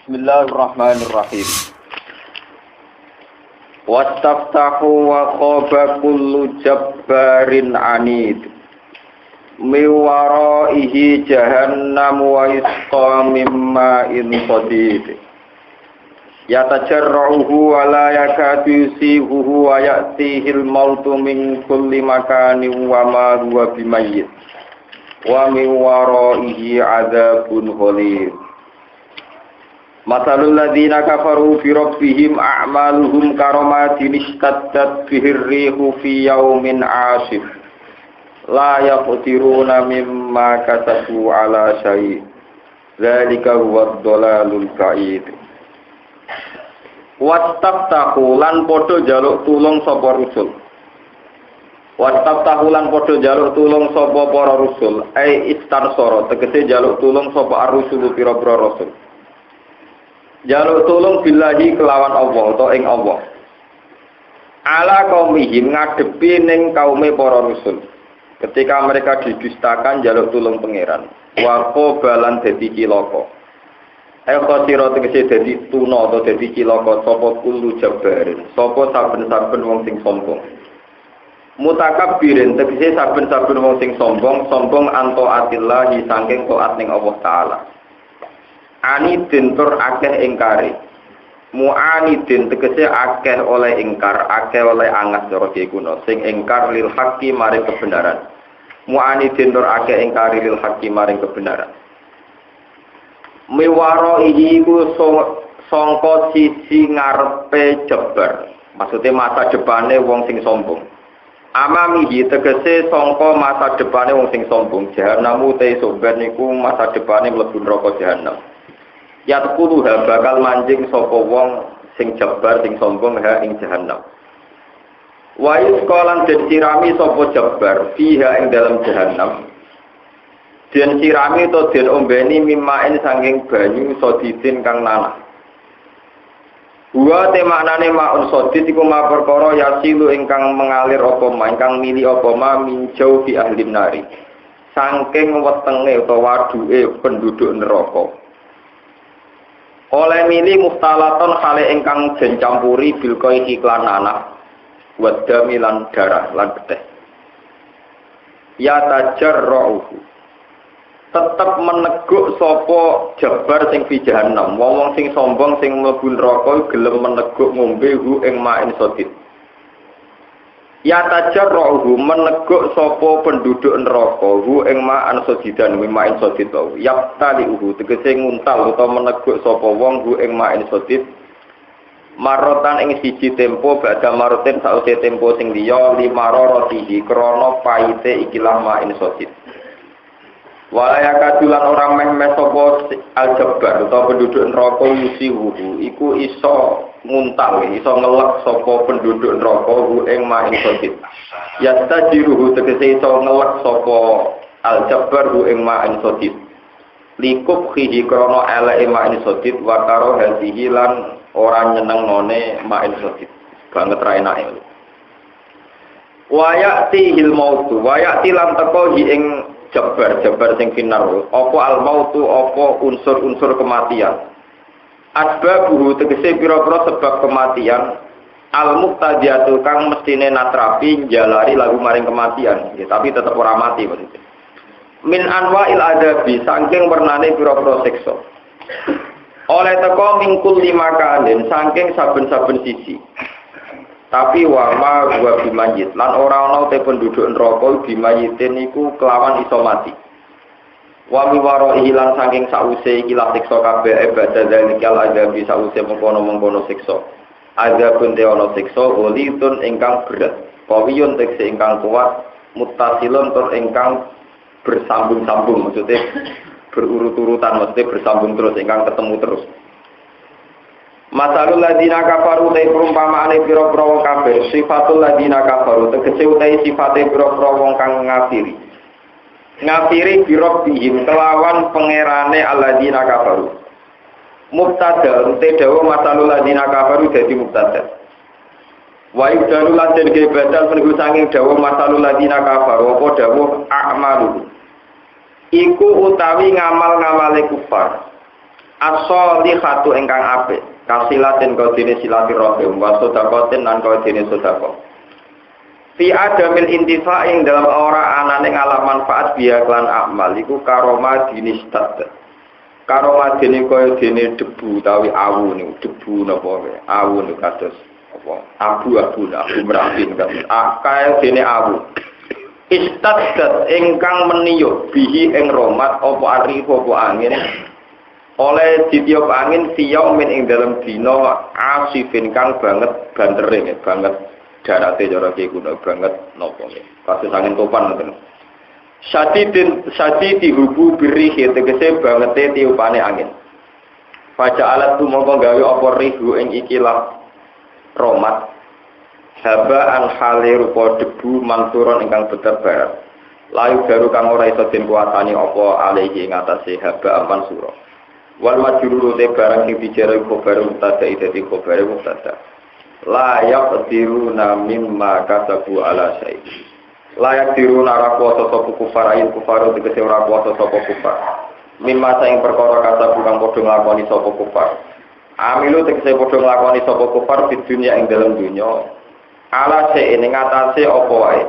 Bismillahirrahmanirrahim. Wastaftahu wa khaba kullu jabbarin anid. Mi waraihi jahannam wa yusqa min ma'in sadid. Yatajarruhu wa la yakadu yusihuhu wa ya'tihil mautu min kulli makanin wa ma huwa bimayyit. Wa mi waraihi 'adzabun ghalidh. Masalul ladzina kafaru bi rabbihim a'maluhum karamatin istaddat bihir rihu fi yaumin 'asif la yaqdiruna mimma kasabu ala syai' dzalika huwad dhalalul ba'id. Wastaftahu lan padha njaluk tulung sapa rusul. Wastaftahu lan padha njaluk tulung sapa para rusul ai istarsara tegese njaluk tulung sapa ar-rusul pira-pira rasul. Jaluk tulung billahi kelawan Allah atau ing Allah. Ala kaumihim ngadepi ning kaume para rusul. Ketika mereka didustakan jaluk tulung pangeran. Wa qabalan dadi cilaka. Khosira tegese dadi tuna atau dadi cilaka sapa kullu jabbarin, sapa saben-saben wong sing sombong. Mutakabbirin tegese saben-saben wong sing sombong anto atillahi saking taat ning Allah taala. Anidin tur akeh ingkari. Mu'anidin tegese akeh oleh ingkar, akeh oleh angas cara kuno. Sing ingkar lil haqqi maring kebenaran. Mu'anidin tur akeh ingkari lil haqqi maring kebenaran. Miwaro iku sangka sisi ngarepe jabbar. Maksudnya masa depane wong sing sombong. Amamihi tegese sangka masa depane wong sing sombong. Jahannamu te sobat niku masa depane mlebu neraka jahanam. Yatquluha bakal manjing sapa wong sing jabbar sing sombong ha ing jahanam. Wa yusqalan den sirami sapa jabbar fiha ing dalam jahanam. Den sirami to den ombeni mimain saking banyu sodidin kang nanah. Wa te maknane maun sodid iku ma perkara yasilu ingkang mengalir apa ma ingkang mili apa ma minjau fi ahli nari. Saking wetenge utawa waduke penduduk neraka. Oleh mili muftalaton hale ingkang den campuri bil qaihi klan anak wadami lan darah lan beteh. Ya tajarruhu tetep meneguk sapa jabbar sing fi jahannam wong sing sombong sing mlebu neraka gelem meneguk ngombe hu ing ma'in sadid. Ya tajarruhu meneguk sapa penduduk neraka hu ing ma'an sadidan wi ma'in sadid wa yaqtalihu tegese nguntal utawa meneguk sapa wong hu ing ma'in sadid marotan ing siji tempo badha maroten sause tempo sing liya limaroratihi krana paite ikilah ma'in sadid. Walaya kadulan orang meh-meh sapa al-jabbar utawa penduduk neraka yusihu iku iso nguntal iso ngelek sapa penduduk neraka ing ma'in sadid. Yastajiruhu tegese iso ngelek sapa al-jabbar ing ma'in sadid. Likub khihi krana eleke ma'in sadid wa karo hadihi lan ora nyenengnone ma'in sadid. Banget ra enake. Wa ya'tihil mautu wa ya'ti lan teko ing jabbar sing finar apa al mautu apa unsur-unsur kematian asbabuhu tegese pira-pira sebab kematian al muqtadiyatu kang mestine natrapi njalari lagu maring kematian ya, tapi tetep ora mati maksudnya min anwa'il adabi saking wernane pira-pira siksa oleh teko mingkul lima kalin saking saben-saben sisi. Tapi wama gua bimayit lan ora ana te penduduk neraka bimayitin niku kelawan iso mati. Wa miwaro ilang saking sause iki la siksa kabeh ibadah zalikal adabi sause mengkono-mengkono siksa. Azabun te ana siksa ulitun ingkang berat. Kawiyun tekse ingkang kuat muttasilun tur ingkang bersambung-sambung maksudnya berurut-urutan maksudnya bersambung terus ingkang ketemu terus. Masalul ladina kafaru te perumpamaane pira-pira wong kafir, sifatul ladina kafaru tegese utahe sifate pira-pira wong kang ngafiri. Ngafiri birobihim kelawan pangerane alladina kafaru. Mubtada te dawa masalul ladina kafaru dadi mubtada. Wa yudalu lan den gebadal penunggu sanging dawa masalul ladina kafaru apa dawuh a'malu. Iku utawi ngamal-ngamale kufar. as-sholihatu ingkang apik kasilatin kodine silaturahim wa sedekatin lan kodine sedekah fi adamil intifa ing dalam ora anane ngalah manfaat biya lan amal iku karoma dinistad karoma dene kaya dene debu utawi awu niku debu napa awu niku kados apa abu merapi kados kaya dene awu istaddat ingkang meniyuk bihi ing romat apa arif apa angin oleh ditiup angin siyau min ing dalam dina asifin kang banget bandering banget darate cara ki kuno banget napa kasus angin topan ngoten sadidi hubu biri tegese bangete tiupane angin faja alat tumangka gawe apa rihu ing ikilah romat haba an hale rupa debu mansuron ingkang beterbarat layu baru kang ora iso den kuwasani apa alihi ing atase haba mansura wal majruru te barang sing dijere khabar mubtada dadi khabar mubtada la yaqdiruna mimma kasabu ala syai layak diruna ora kuwasa sapa kufar ayin kufar tegese ora kuwasa sapa kufar mimma saing perkara kasabu kang padha nglakoni sapa kufar amilu tegese padha nglakoni sapa kufar di dunia ing dalam dunya ala syai ing atase apa wae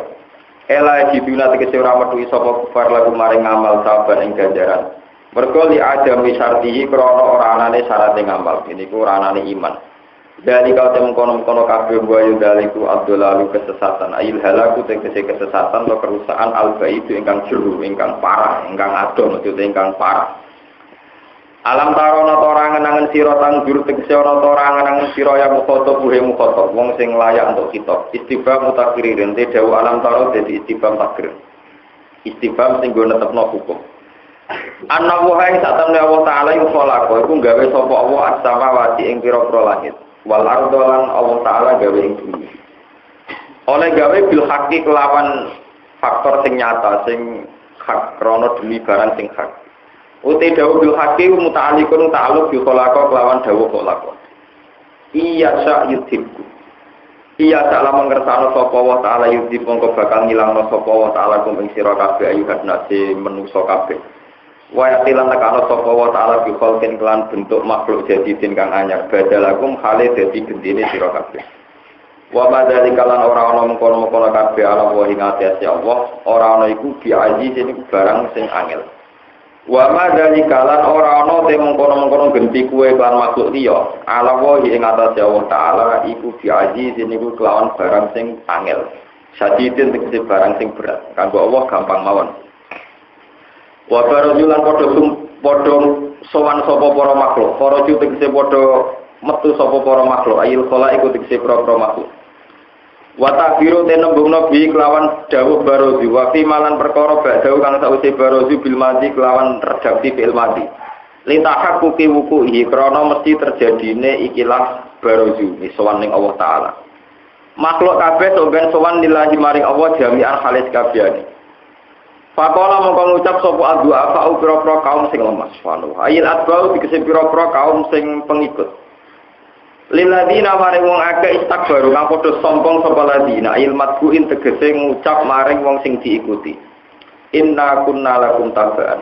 ela jiduna tegese ora metu sapa kufar lagu maring ngamal saban ing ganjaran mergo li adam syartihi krana ora anane syaraté ngamal niku ora anane iman dari kau kono kabeh buayu daliku abdulalu kesesatan ayil halaku tegese kesesatan atau kerusakan alba itu ingkang jero ingkang parah ingkang ado maksud ingkang parah alam tarona torangan angen sira tanggur tegese ora torangan angen sira ya mukhoto buhe mukhoto wong sing layak untuk kita istibam mutakririn te dawuh alam taro dadi istibam takrir istibam sing go netepno hukum ana wae sak temne Allah taala iku kholaqo iku gawe sapa Allah as-samawati ing pira-pira langit wal ardo lan Allah taala gawe ing bumi oleh gawe bil haqqi kelawan faktor sing nyata sing hak krana demi barang sing hak uti dawuh bil haqqi muta'alliqun ta'alluq bi kholaqa kelawan dawuh kholaqa iya sa yudhibku iya ta'ala mengersano sapa wa ta'ala yudhib mongko bakal ngilangno sapa wa ta'ala kum ing sira kabeh ayuhat nasi manusa kabeh wa yatilan takana sapa wa ta'ala bi khalqin kelan bentuk makhluk jadidin kang anyar badalakum hale dadi gendine sira kabeh wa madzalika lan ora ana mengkono-mengkono kabeh ala wa ing ati Allah ora ana iku bi aziz niku barang sing angel wa madzalika lan ora ana te mengkono-mengkono genti kuwe lan makhluk liya ala wa ing ati Allah taala iku bi aziz niku kelawan barang sing angel jadidin tegese barang sing berat kanggo Allah gampang mawon wa barajulan padha sowan sapa para makhluk para tegese padha metu sapa para makhluk ayil khala iku tegese para makhluk wa tabiru tenembungna bi kelawan dawuh barozi wa fi malan perkara badau kang sawise barozi bil madi kelawan redaksi fil madi litahaqquqi wuquhi krana mesti terjadine ikilah barozi sowan ning Allah taala makhluk kabeh sampeyan sowan lillahi maring Allah jami'an halis kabehane Fakola mongko ngucap sapa adua fa pira-pira kaum sing lemah wanu. Ayil atbau dikese pira-pira kaum sing pengikut. Lilladina maring wong akeh istakbaru kang padha sombong sapa ladina ayil matbuin tegese ngucap maring wong sing diikuti. Inna kunna lakum tabaan.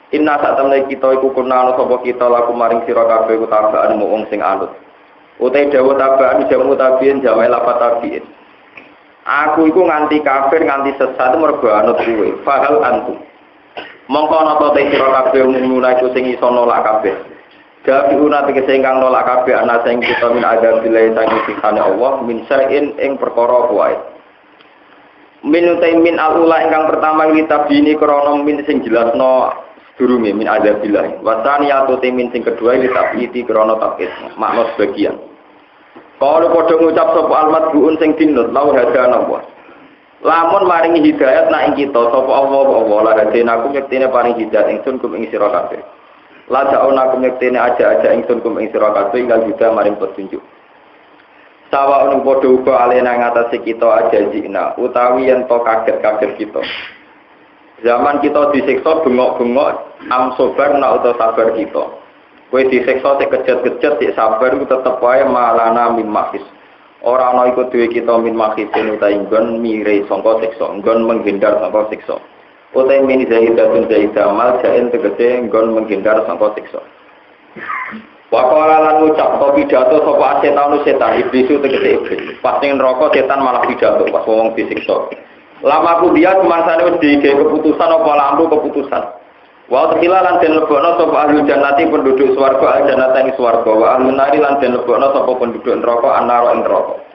Inna sak temne kita iku kunna sapa kita lakum maring sira kabeh ku tabaan wong sing anut. Utai dawuh tabaan jamu tabiin jamae lafat tabiin. Aku iku nganti kafir nganti sesat mergo anut kuwe fahal antum mongko ana te sira kabeh umumna iku sing iso nolak kabeh Jabiuna tegese ingkang nolak kabeh ana sing kita min adabillahi sang siksane Allah min sa'in ing perkara wae min utaimin alula ingkang pertama kitab ini krana min sing jelasno sedurunge min adabillahi wasani atau min sing kedua kitab iki krana takit makna sebagian kalau padha ngucap sapa almatbuun sing dinut lau hadana wa lamun maringi hidayat nak ing kita sapa Allah la hadena aku yektene paring hidayat ingsun kum ing sira kabeh la jauna aku yektene aja ingsun kum ing sira kabeh ingkang juga maring petunjuk sawa ning padha uga alena ngatasi kita aja jina utawi yen to kaget-kaget kita zaman kita disiksa bengok-bengok am sabar nak utawa sabar kita kowe disiksa sik kejet-kejet sik sabar ku tetep wae malana min mahis. Ora ana iku duwe kita min mahisin utahe nggon mire sangka siksa, nggon menghindar sangka siksa. Utahe min zaidatun zaidamal jaen tegese nggon menghindar sangka siksa. Wa qala lan ngucap to pidato sapa setan iblis tegese iblis. Pas ning neraka setan malah pidato pas wong disiksa. Lama aku dia semangsane wis dikei keputusan apa lampu keputusan. Wa tekila lan den lebokno sapa ahli jannati penduduk swarga al jannata ing swarga wa ahli nari lan den lebokno sapa penduduk neraka anara ing neraka.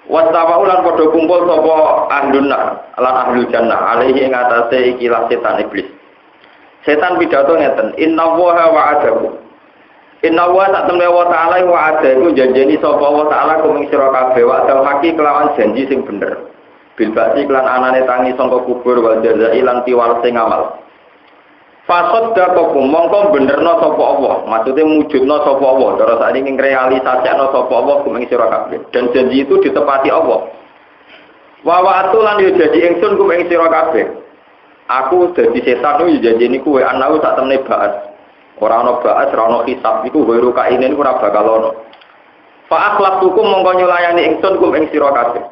Wastawa ulan padha kumpul sapa ahlun nar lan ahli jannah alaihi ing atase ikilah setan iblis. Setan pidato ngeten, inna wa wa'adahu. Inna wa ta'ala wa ta'ala wa'ada iku janjeni sapa wa ta'ala kuming sira kabeh wa dal haqi kelawan janji sing bener. Bil ba'si lan anane tangi sangka kubur wal jazai lan tiwal sing amal. Fasadaqakum mongko benerno sapa Allah, maksude mujudno sapa Allah, cara sakniki ngrealisasikno sapa Allah kuming sira kabeh. Dan janji itu ditepati Allah. Wa wa'atu lan yo janji ingsun kuming sira kabeh. Aku dadi setan yo janjeni kuwe anaku sak temne ba'as. Ora ana ba'as, ora ana hisab iku weru kainen ora bakal ana. Fa akhlaqtukum mongko nyulayani ingsun kum ing sira kabeh.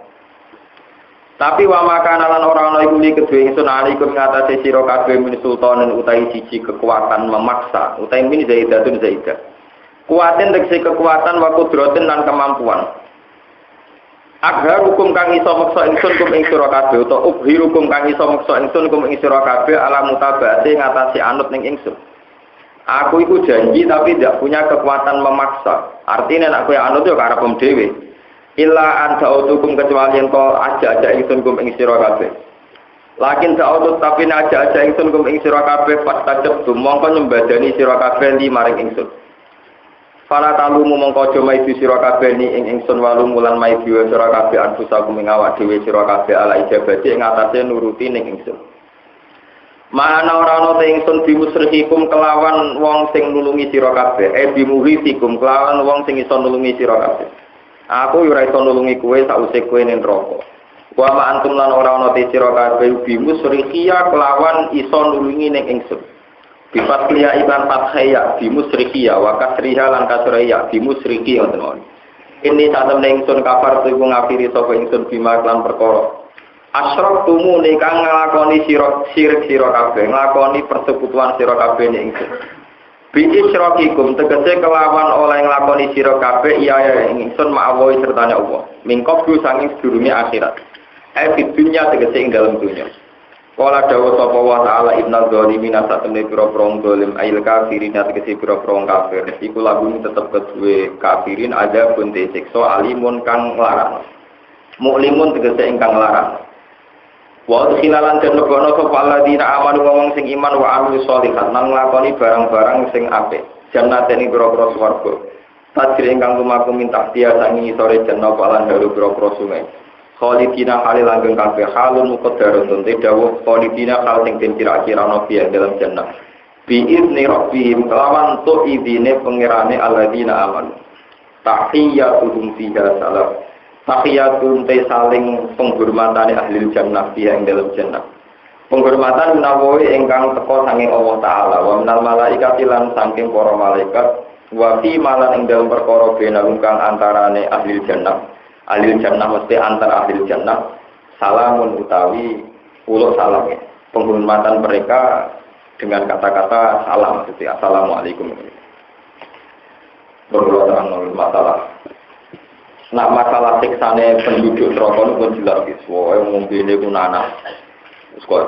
Tapi wa makana lan ora ana iku li kedue ingsun alaikum ngatasi sira kabeh min sultanen utawi siji kekuatan memaksa, utawi min zaidatun zaidah. Kuaten tegese kekuatan wa kudratin lan kemampuan. Agar hukum kang iso meksa ingsun kum ing sira kabeh utawa ubhirukum kang iso meksa ingsun kum ing sira kabeh ala mutabate ngatasi anut ning ingsun. Aku itu janji tapi tidak punya kekuatan memaksa. Artinya nek kowe anut yo karepem dhewe. Illa an ta'utukum kecuali engko aja-aja ingsun kum ing sira kabeh. Lakin ta'utut tapi aja-aja ingsun kum ing sira kabeh fastajab mongko nyembadani sira kabeh li maring ingsun. Fala talumu mongko aja maidu sira kabeh ni ing ingsun walu mulan maidu sira kabeh anfusakum ing awak dhewe sira kabeh ala ijabati ing atase nuruti ning ingsun. Mana ora ana ingsun bimusrihikum kelawan wong sing nulungi sira kabeh, bimuhisikum kelawan wong sing iso nulungi sira kabeh. Aku ora iso nulungi kowe sakwise kowe ning neraka. Wa ma antum lan ora ana sira kabeh bimusrihiya kelawan iso nulungi ning ingsun. Bifatliya iban fathaya bimusrihiya wa kasriha lan kasriya bimusrihi ngoten. Ini satemene ingsun kafar iku ngafiri sapa ingsun bima lan perkara. Asyrok tumu nikang nglakoni sirik sira kabeh, nglakoni persekutuan sira kabeh ning ingsun. Bi isyrakikum tegese kelawan oleh nglakoni sira kabeh iya ing ingsun ma'awi sertane Allah. Mingkop ku sanging sedurunge akhirat. Fi dunya tegese ing dalem dunya. Kala dawuh sapa wa ta'ala innal zalimina satamne pira-pira zalim ail kafirin tegese pira-pira kafir. Iku lagu tetep kedue kafirin ada pun disiksa alimun kang larang. Muklimun tegese ingkang larang. Wa khilalan den legono sapa alladzina amanu wong sing iman wa amilus sholihat nang nglakoni barang-barang sing apik jannatene pira-pira swarga tajri ingkang lumaku minta dia sangi sore jannah palan dalu pira-pira sungai khalidina halil langgeng kabeh halun muqaddarun te dawuh khalidina hal sing den kira-kira ana piye dalam jannah bi izni rabbihim kelawan tu idine pangerane alladzina amanu tahiyatuhum fiha salam. Tahiyatun te saling penghormatane ahli jannah dia ing dalam jannah. Penghormatan menawi ingkang teka saking Allah taala wa minal malaikati lan saking para malaikat wa fi malan ing dalam perkara benalung kang antarane ahli jannah. Ahli jannah mesti antar ahli jannah salamun utawi ulo salam. Penghormatan mereka dengan kata-kata salam seperti assalamualaikum. Berulatan masalah. Nak masalah siksane penduduk neraka itu pun jelas guys. Wah, mungkin ini pun anak. Terus kok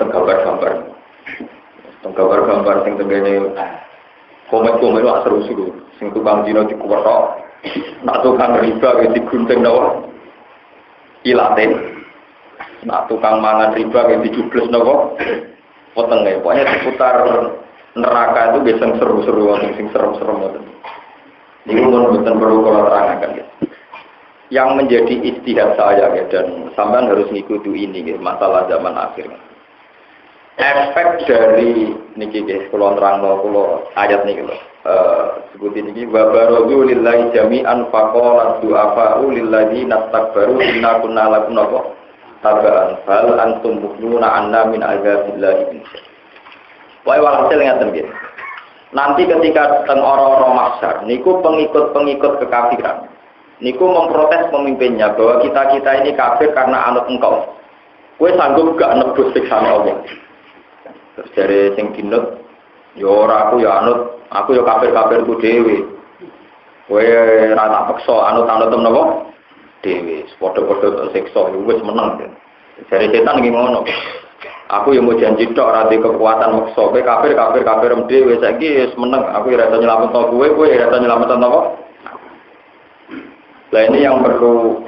gambar-gambar sing tengene komen-komen wak seru-seru. Sing tukang dino dikuwetok. Nak tukang riba wis digunting napa? Ilaten. Nak tukang mangan riba wis dijubles napa? Potenge. Pokoknya seputar neraka itu biasanya seru-seru, sing serem-serem ngoten. Ini pun betul perlu kalau terangkan guys. Yang menjadi ijtihad saya ya, dan sampean harus ngikuti ini ya, masalah zaman akhir. Efek dari niki guys, kalau nerangno kula ayat niki lho. Sebutin niki wa barazu lillahi jami'an faqala du'afa'u lilladzina istakbaru inna kunna lakum tabaan fal antum mu'minuna anna min azabillahi. Wae walhasil ngaten nggih. Nanti ketika teng ora-ora mahsyar niku pengikut-pengikut kekafiran niku memprotes pemimpinnya bahwa kita ini kafir karena anut engkau. Kowe sanggup gak nebus siksane Allah? Terus dari sing dinut, ya ora aku ya anut, aku ya kafir-kafirku dhewe. Kowe ra tak peksa anut-anut napa? Dhewe, padha-padha siksa wis meneng. Jare setan iki ngono. Aku yang mau janji tok ora di kekuatan maksa kowe kafir dhewe saiki wis meneng. Aku ora iso nyelametno kowe ora iso nyelametno apa? Lah ini yang perlu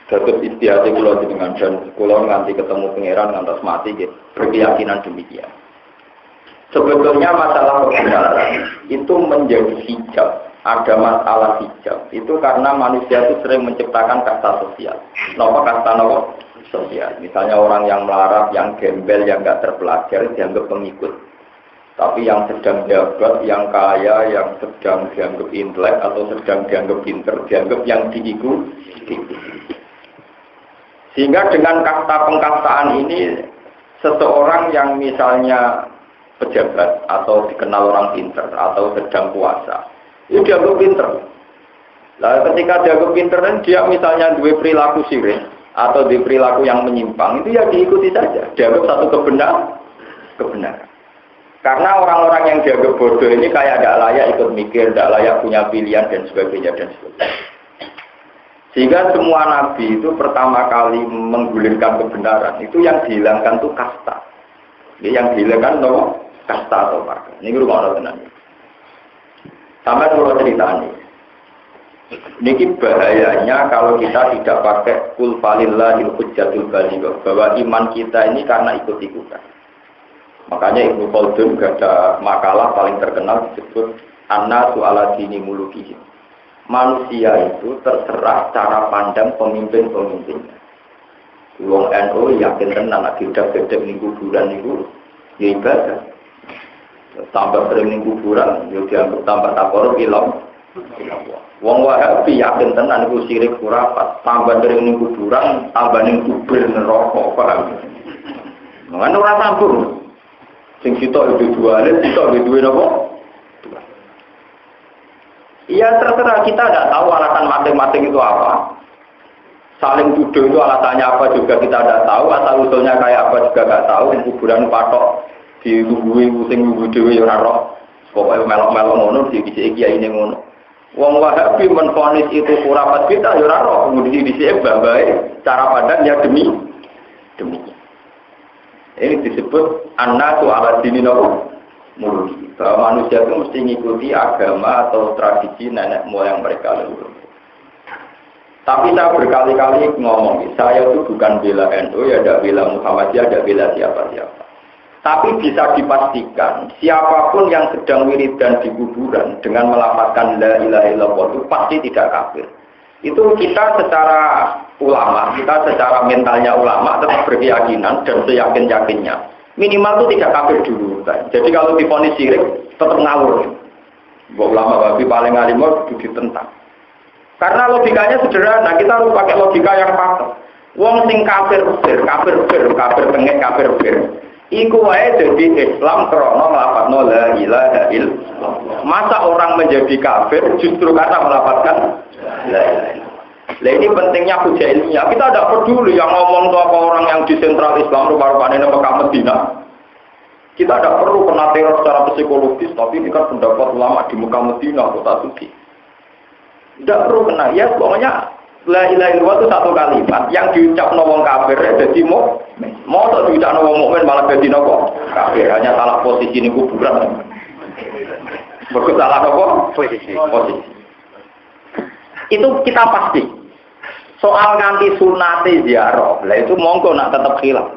dapat istiadat kula dengan dan kula nganti ketemu pangeran ngantos mati gitu. Berkeyakinan demikian. Sebetulnya masalah kebenaran itu menjadi hijab. Ada masalah hijab. Itu karena manusia itu sering menciptakan kasta sosial. Napa kasta napa? Sosial. Misalnya orang yang melarat, yang gembel, yang enggak terpelajar dianggap pengikut. Tapi yang sedang jabat, yang kaya, yang sedang dianggap intelek atau sedang dianggap pinter, dianggap yang diikuti. Sehingga dengan kasta pengkastaan ini, seseorang yang misalnya pejabat atau dikenal orang pinter atau sedang puasa, itu dianggap pinter. Lalu ketika dianggap pinter, dia misalnya dua perilaku sirik atau dua perilaku yang menyimpang, itu ya diikuti saja. Dianggap satu kebenaran. Karena orang-orang yang dianggap bodoh ini kayak tidak layak ikut mikir, tidak layak punya pilihan dan sebagainya dan sebagainya. Sehingga semua nabi itu pertama kali menggulirkan kebenaran itu yang dihilangkan itu kasta. Yang dihilangkan itu kasta atau marga. Ini rumah orang tenang. Sampai kalau cerita ini bahayanya kalau kita tidak pakai kul falillahil hujjatul baligh, bahwa iman kita ini karena ikut-ikutan. Makanya Ibnu Khaldun ada makalah paling terkenal disebut An-nasu ala dini mulukihim. Manusia itu terserah cara pandang pemimpin-pemimpinnya. Wong NU yakin tenan nek didak-dak ning kuburan niku ya ibadah. Tambah sering ning kuburan yo dianggap tambah takorup ilang. Wong Wahabi yakin tenan iku syirik khurafat, tambah sering ning kuburan, tambah ning kubur neraka, paham. Mangane ora sambung. Sing sitok itu duale, sitok itu duwe napa? Iya terserah, kita tidak tahu alasan masing-masing itu apa. Saling tuduh itu alasannya apa juga kita tidak tahu. Asal usulnya kayak apa juga tidak tahu. Kuburan patok dilungguhi, sing lungguh dewe ora roh. Pokoknya melok-melok ngono dikisi kiai ini ngono. Wong Wahabi menfonis itu khurafat kita ya ora roh. Kemudian dikisi bae cara pandang ya demikian. Ini disebut an-nasu ala dini mulki. Bahwa manusia itu mesti mengikuti agama atau tradisi nenek moyang mereka leluhur. Tapi saya berkali-kali ngomong, saya itu bukan bela NU, ya ada bela Muhammadiyah, ada bela siapa-siapa. Tapi bisa dipastikan, siapapun yang sedang wiridan di kuburan dengan melafazkan la ilaha illallah itu pasti tidak kafir. Itu kita secara ulama, kita secara mentalnya ulama tetap berkeyakinan dan seyakin-yakinnya. Minimal itu tidak kafir dulu. Jadi kalau divonis syirik tetap ngawur. Ulama babi paling alim itu ditentang. Karena logikanya sederhana, kita harus pakai logika yang patut. Wong sing kafir tengek kafir bir. Iku wae jadi Islam krana nglafadzno la ilaha illallah. Masa orang menjadi kafir justru karena melafadzkan la ilaha illallah. Nah ini pentingnya hujah ilmiah. Kita tidak peduli yang ngomong itu apa orang yang di sentral Islam rupa-rupanya Mekah Medina. Kita tidak perlu kena teror secara psikologis, tapi ini kan pendapat ulama di Mekah Medina, kota suci. Tidak perlu kena. Ya pokoknya la ilaha illallah itu satu kalimat yang diucap wong kafir jadi mau tak diucap wong mukmin malah jadi kafir. Hanya salah posisi ini kuburan. Berkesalah apa? Posisi. Itu kita pasti. Soal nganti sunate ziarah, lah itu monggo nak tetap khilaf.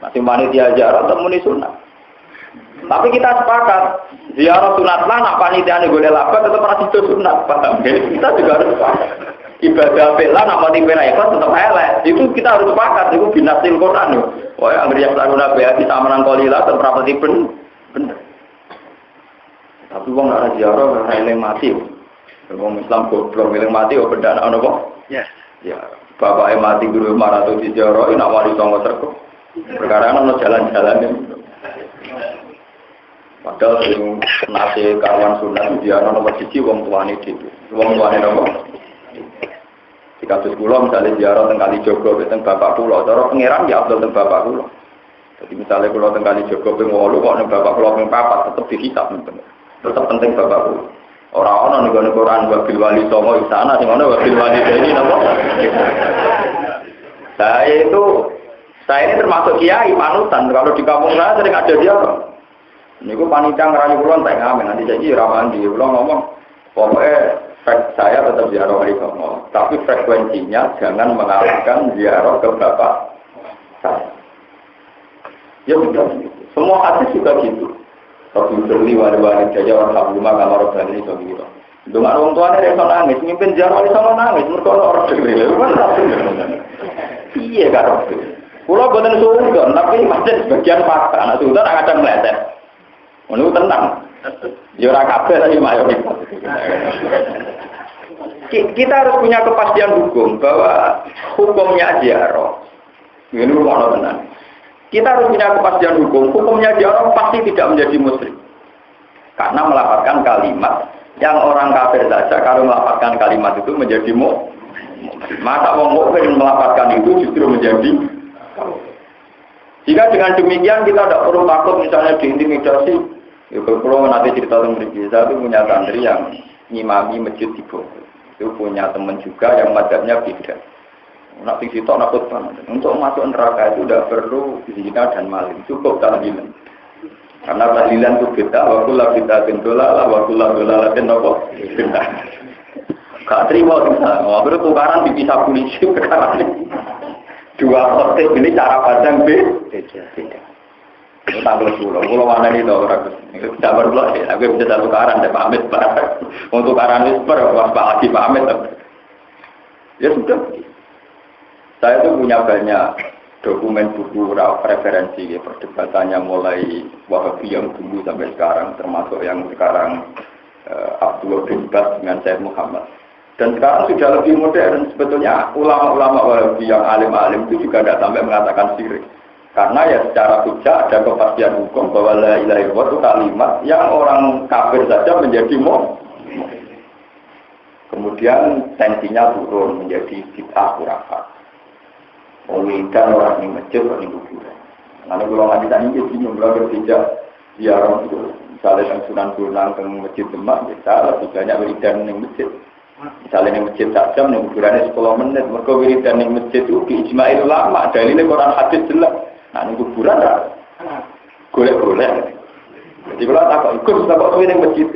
Masih panitia ziarah temuni sunat. Tapi kita sepakat ziarah sunat lah, nak panitia ini boleh lapar tetap rasi itu sunat. Paham? Jadi kita juga harus sepakat. Ibadah bela nak panitia ikhlas tetap elek. Itu kita harus sepakat. Itu binasil Quran. Wah, yang riak saruna beati sama nang kolila terprapati bener. Tapi wong nak ziarah eling mati. Wong Islam goblok eling mati kok benda ana kok. Ya. Ya, bapake mati guru marah di ziarah nak wali songo serkep. Perkara ana jalan-jalan. Padahal sing nate kawan sunat dia ana nomor 1 wong tuane dhewe. Wong tuane napa? Di kasus kula misalnya ziarah teng Kalijogo teng bapak kula, cara pangeran ya abdul teng bapak kula. Jadi misalnya kula teng Kalijogo ping 8 kok nek bapak kula ping 4 tetep dihisab. Tetep penting bapak kula. Orang ning Quran wabil wali songo istana sing ana wabil wali ini napa? Saya ini termasuk kiai panutan. Kalau di kampung saya sering ada dia. Niku panitia ngerayu kula tak ngamen nanti jadi ramandi kula ngomong pokoknya saya tetap ziarah wali songo, tapi frekuensinya jangan mengalahkan ziarah ke bapak saya. Ya sudah, semua hadis juga gitu. Tapi beli wali-wali saja orang rumah kamar orang ini begitu. Dengan orang tuanya dia nangis, mimpin ziarah wali songo nangis, mereka orang degil. Iya kan? Pulau buatan suudon, tapi masih sebagian fakta. Anak suudon akan meleset. Menurut tenang. Jurah kabel tadi mayoritas. Kita harus punya kepastian hukum bahwa hukumnya ziarah. Ini rumah tenang. Kita harus punya kepastian hukumnya ziarah pasti tidak menjadi muslim. Karena melafalkan kalimat yang orang kafir saja kalau melafalkan kalimat itu menjadi masa wong mukmin melafalkan itu justru menjadi. Jika dengan demikian kita tidak perlu takut misalnya diintimidasi. Ya, kalau nanti cerita tentang saya itu punya santri yang ngimami masjid di Bogor. Itu punya teman juga yang mazhabnya beda. Nak sitok nakut banget. Untuk masuk neraka itu tidak perlu zina dan maling, cukup tahlilan. Karena tahlilan itu beda, wakulah beda bendolala, wakulah dolalatin nopo beda. Gak terima kita. Waktu tukaran dipisah polisi sekarang. Dua khotib ini cara pandang beda. Itu tanggal 10. Kalau mana ini tahu ragus. Tidak berbuat ya. Aku bisa satu tukaran deh pamit barang. Untuk tukaran itu berapa lagi pamit. Ya sudah. Saya tuh punya banyak dokumen buku referensi ya, perdebatannya mulai Wahabi yang dulu sampai sekarang, termasuk yang sekarang Abdul bin Bas dengan Syekh Muhammad. Dan sekarang sudah lebih modern. Sebetulnya ulama-ulama Wahabi yang alim-alim itu juga tidak sampai mengatakan syirik. Karena ya secara hujjah ada kepastian hukum bahwa la ilaha illallah itu kalimat yang orang kafir saja menjadi Kemudian tensinya turun menjadi bid'ah khurafat. Mengingkar orang yang masjid, orang yang kuburan. Karena kalau nggak ditanya jadi jumlah berbeda ziarah itu. Misalnya yang Sunan ke masjid Demak, bisa lebih banyak wiridan yang masjid. Misalnya yang masjid sak jam, yang kuburannya 10 menit. Mereka wiridan yang masjid itu ijma'il ulama. Dalilnya Quran hadis jelas. Nah ini kuburan lah. Golek-golek. Jadi kalau takut yang masjid.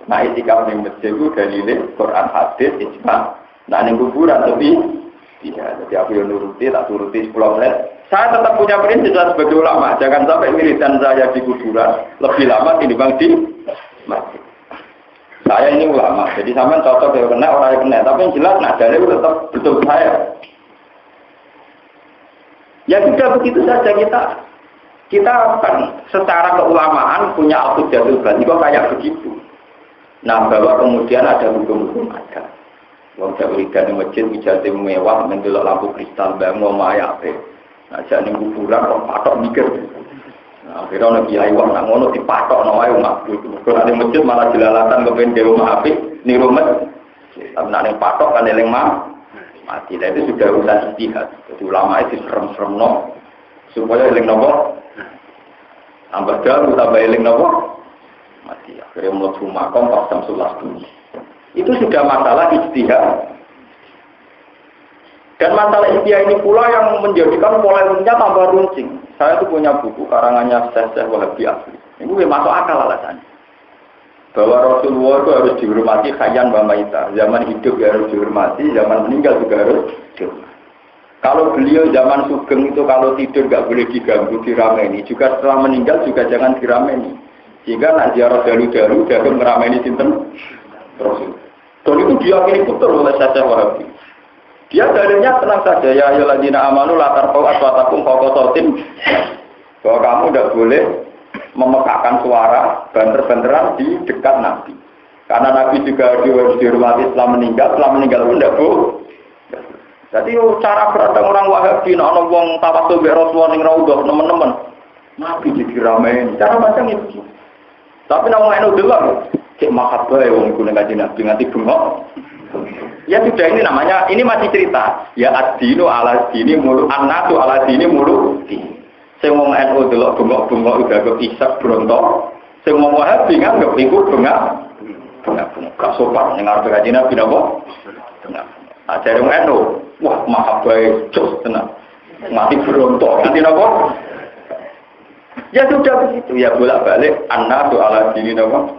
Nah itikaf yang masjid itu dalilnya Quran hadis ijma'. Nah ini kuburan lebih. Iya, jadi aku yang nuruti, tak turuti 10 menit. Saya tetap punya prinsip sebagai ulama. Jangan sampai wiridan saya di kuburan lebih lama dibanding di masjid. Saya ini ulama, jadi sampai cocok yang kena, orang yang kena. Tapi yang jelas, nah dari itu tetap betul saya. Ya sudah begitu saja kita akan secara keulamaan punya al-hujjatul baligh kok kayak begitu. Nah, bahwa kemudian ada hukum-hukum ada. Wong wiridan di masjid wijate mewah mendelok lampu kristal bang omahe ape. Nah, jane kuburan kok patok mikir. Nah, akhirnya ana kiai wong nang ngono dipatokno wae umat. Kalau ada masjid malah jelalatan kepen dewe ape ning rumah. Tapi nek patok kan eling mati. Nah, itu sudah urusan ijtihad. Jadi ulama itu serem-seremno supaya eling nopo? Tambah dalu tambah eling nopo? Mati. Akhirnya mlebu makom pas jam 11. Itu sudah masalah ijtihad. Dan masalah ijtihad ini pula yang menjadikan polemiknya tambah runcing. Saya itu punya buku karangannya Syekh Wahabi asli. Ini masuk akal alasannya. Bahwa Rasulullah itu harus dihormati khayyan wa maita. Zaman hidup ya harus dihormati, zaman meninggal juga harus dihormati. Kalau beliau zaman sugeng itu kalau tidur nggak boleh diganggu, dirameni. Juga setelah meninggal juga jangan dirameni. Jika nak ziarah dalu-dalu, dia akan merameni sinten Rasul. Dan itu diyakini betul oleh Syekh Wahabi. Dia dalilnya tenang saja, ya ayyuhalladzina amanu la tarfa'u aswatakum fawqa sautin. Bahwa kamu tidak boleh memekakkan suara banter-banteran di dekat Nabi. Karena Nabi juga harus dihormati setelah meninggal pun tidak boleh. Jadi cara berada orang Wahabi, ana wong tawasul mbek Rasulullah ning raudhah teman-teman. Nabi diramein, cara macam itu. Tapi nek wong eno delok cek mahabbah wong iku nek Nabi nganti bengok. Ya sudah ini namanya, ini masih cerita. Ya ad-dinu ala dini mulu, an-nasu ala dini mulu. Sing wong NU delok bengok-bengok udah kok isak bronto. Sing wong Wahabi nganggep iku bengak. gak sopan yang arep kaji Nabi napa? Tenang. Ajare wong eno, wah mahabae jos tenang. Mati berontok, nanti napa? Ya sudah begitu, ya bolak-balik annasu ala dini napa?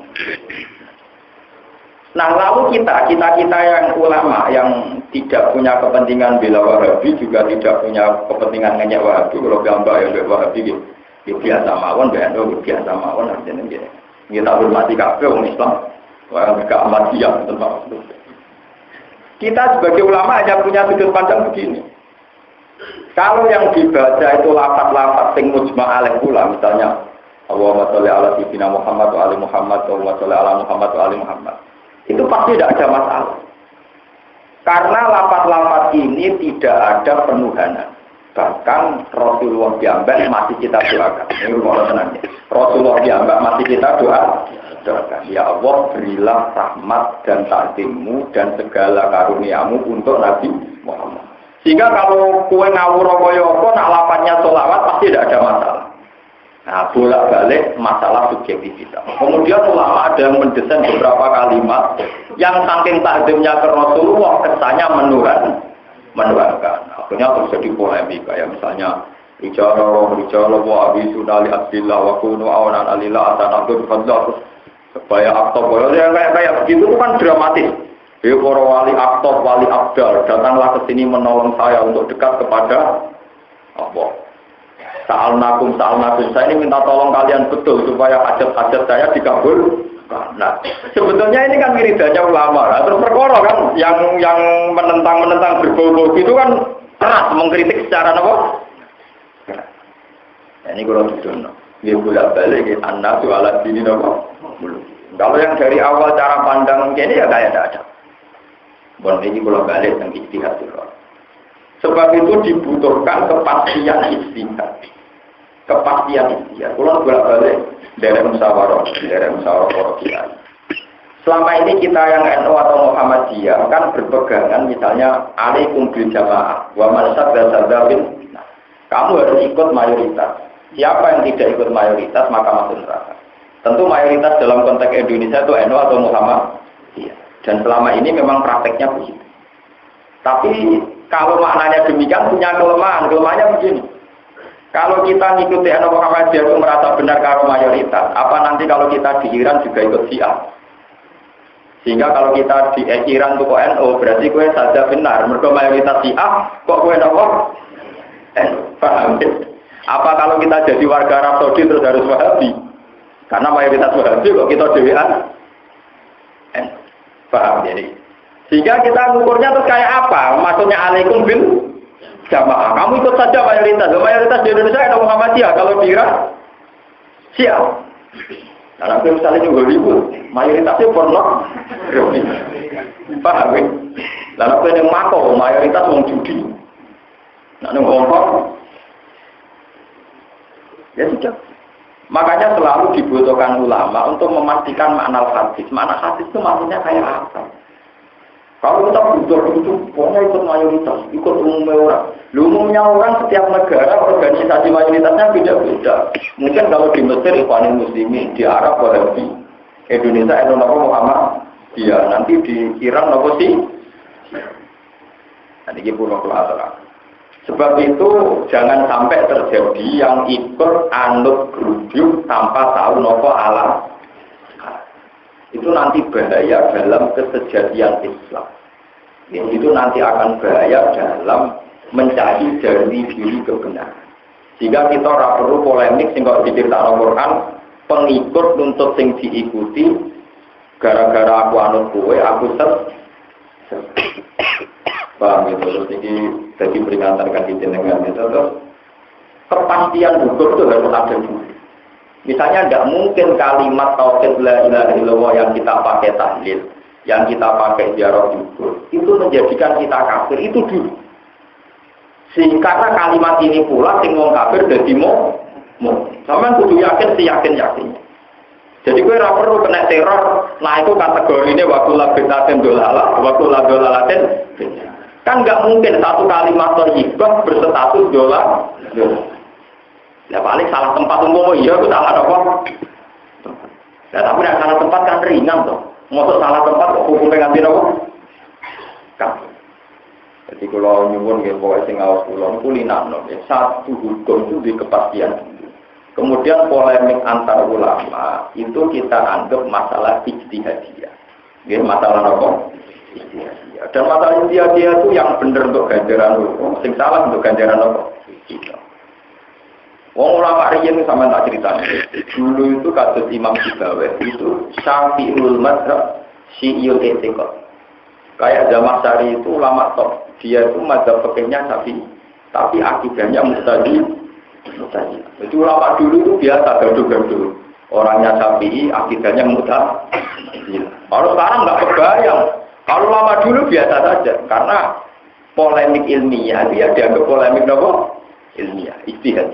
Nah lalu kita yang ulama yang tidak punya kepentingan bela Wahabi juga tidak punya kepentingan ngenyek Wahabi. Kalau gambar yang Wahabi gitu, biasa mawon, biasa mawon artinya gitu. Kita hormati kabeh orang Islam, orang gak Ahmadiyah tentang itu. Kita sebagai ulama hanya punya sudut pandang begini. Kalau yang dibaca itu lafaz-lafaz sing mujma' alaih pula, misalnya Allahumma sholli ala sayyidina Muhammad wa ali Muhammad, Allahumma sholli ala Muhammad wa ali Muhammad. Itu pasti tidak ada masalah. Karena lafaz-lafaz ini tidak ada penuhanan. Bahkan Rasulullah Jambak masih kita doakan. Ini rumah tenangnya. Rasulullah Jambak masih kita doakan. Ya Allah, berilah rahmat dan takdirmu dan segala karuniamu untuk Nabi Muhammad. Sehingga kalau kue ngawur apa-apa, nak lafaznya sholawat pasti tidak ada masalah. Nah, bolak-balik masalah subjektivitas. Kemudian ulama ada yang mendesain beberapa kalimat yang saking takdimnya ke Rasulullah kesannya menuhankan. Akhirnya terjadi polemik kayak misalnya Rijala wa abi sunali abdillah wa kunu awanan alillah atanabdur fadlah supaya aktor kayak begitu itu kan dramatis. Para wali aktor, wali abdal datanglah ke sini menolong saya untuk dekat kepada Allah. Sa'alnakum, saya ini minta tolong kalian betul supaya hajat-hajat saya dikabul. Nah, sebetulnya ini kan wiridannya ulama. Nah, terus perkara kan yang menentang berbau-bau itu kan keras mengkritik secara apa? Nah, ini kalau didono, dia bolak-balik annasu ala dini apa? Kalau yang dari awal cara pandang ini ya kayak tidak ada. Bon ini bolak-balik yang ijtihad itu. Sebab itu dibutuhkan kepastian ijtihad. Kepastian ya, kalau bolak-balik dari musyawarah para kiai. Selama ini kita yang NU atau Muhammadiyah kan berpegangan misalnya alaikum bil jamaah wa man sadda bin. Kamu harus ikut mayoritas. Siapa yang tidak ikut mayoritas maka masuk neraka. Tentu mayoritas dalam konteks Indonesia itu NU atau Muhammadiyah. Dan selama ini memang prakteknya begitu. Tapi kalau maknanya demikian punya kelemahannya begini. Kalau kita ngikuti NU Muhammadiyah itu merasa benar karo mayoritas, apa nanti kalau kita di Iran juga ikut Syiah? Sehingga kalau kita di Iran itu kok NU, berarti gue saja benar. Mereka mayoritas Syiah, kok gue NU? Paham? Apa kalau kita jadi warga Arab Saudi terus harus Wahabi? Karena mayoritas Wahabi kok kita dewean? Paham jadi? Sehingga kita ngukurnya terus kayak apa? Maksudnya alaikum bil jamaah. Kamu ikut saja mayoritas. Mayoritas di Indonesia ada Muhammadiyah. Kalau di Irak, Syiah. Karena misalnya juga ribut. Mayoritasnya pornok. Paham ya? Lalu aku yang makau, mayoritas orang judi. Nah, ini ngomong. Ya sudah. Makanya selalu dibutuhkan ulama untuk memastikan makna hadis. Makna hadis itu maksudnya kayak apa? Kalau kita butuh itu, pokoknya ikut mayoritas, ikut umumnya orang. Umumnya orang setiap negara organisasi mayoritasnya beda-beda. Mungkin kalau di Mesir Ikhwanul Muslimin, di Arab Wahabi, Indonesia Indonesia Muhammad, dia nanti di Iran apa sih? Nanti kita pulang. Sebab itu jangan sampai terjadi yang ikut anut grup tanpa tahu nopo alam. Itu nanti bahaya dalam kesejatian Islam. Itu nanti akan bahaya dalam mencari dari diri kebenaran. Jika kita ora perlu polemik sing kok diceritakan Al-Qur'an, pengikut nuntut sing diikuti gara-gara aku anut kowe, aku paham itu. Terus ini jadi peringatan kasih jenengan itu terus kepastian hukum itu harus ada dulu. Misalnya tidak mungkin kalimat tauhid la ilaha illallah yang kita pakai tahlil, yang kita pakai ziarah kubur, itu menjadikan kita kafir itu dulu. Karena kalimat ini pula sing wong kafir dadi mau. Sampeyan kudu yakin yakinnya. Jadi kowe ora perlu kena teror, nah itu kategorine waqul bitatin dolala, waqul dolalatin. Kan enggak mungkin satu kalimat thayyibah berstatus dolar. Ya paling salah tempat umum iya itu salah apa? Ya tapi nek salah tempat kan ringan toh. Masuk salah tempat kok hukumnya nganti nopo? Kafir. Jadi kalau nyuwun nggih pokoke sing ngaos kula niku linakno satu hukum itu di kepastian. Kemudian polemik antar ulama itu kita anggap masalah ijtihadiyah. Nggih masalah nopo? Ijtihadiyah. Dan masalah ijtihadiyah itu yang benar untuk ganjaran hukum, sing salah untuk ganjaran nopo? Wong ulama riyen sampean tak critani. Dulu itu kados Imam Sibawaih itu Syafi'ul Madzhab Syi'ul I'tiqad. Kayak Zamakhsyari itu ulama top. Dia itu mazhab fikihnya Syafi'i, tapi akidahnya Mu'tazilah. Jadi ulama dulu itu biasa gaduh-gaduh. Orangnya Syafi'i, akidahnya Mu'tazilah. Kalau sekarang nggak kebayang. Kalau ulama dulu biasa saja, karena polemik ilmiah dia dianggap polemik nopo ilmiah, ijtihad.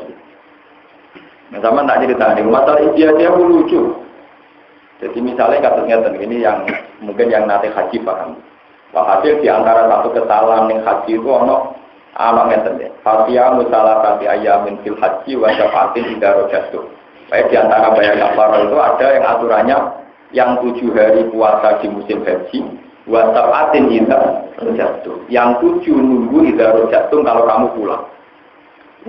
Nah, sama tak cerita nih, masalah ijtihad dia lucu. Jadi misalnya kasusnya ini yang mungkin yang nanti haji paham. Hasil di antara satu kesalahan yang haji itu anak ngeten ya. Fatia musalah kati ayamin fil haji wa syafatin tidak rojatuh. Baik di antara bayar kafarah itu ada yang aturannya yang 7 hari puasa di musim haji wa syafatin tidak rojatuh. Yang 7 nunggu tidak rojatuh kalau kamu pulang.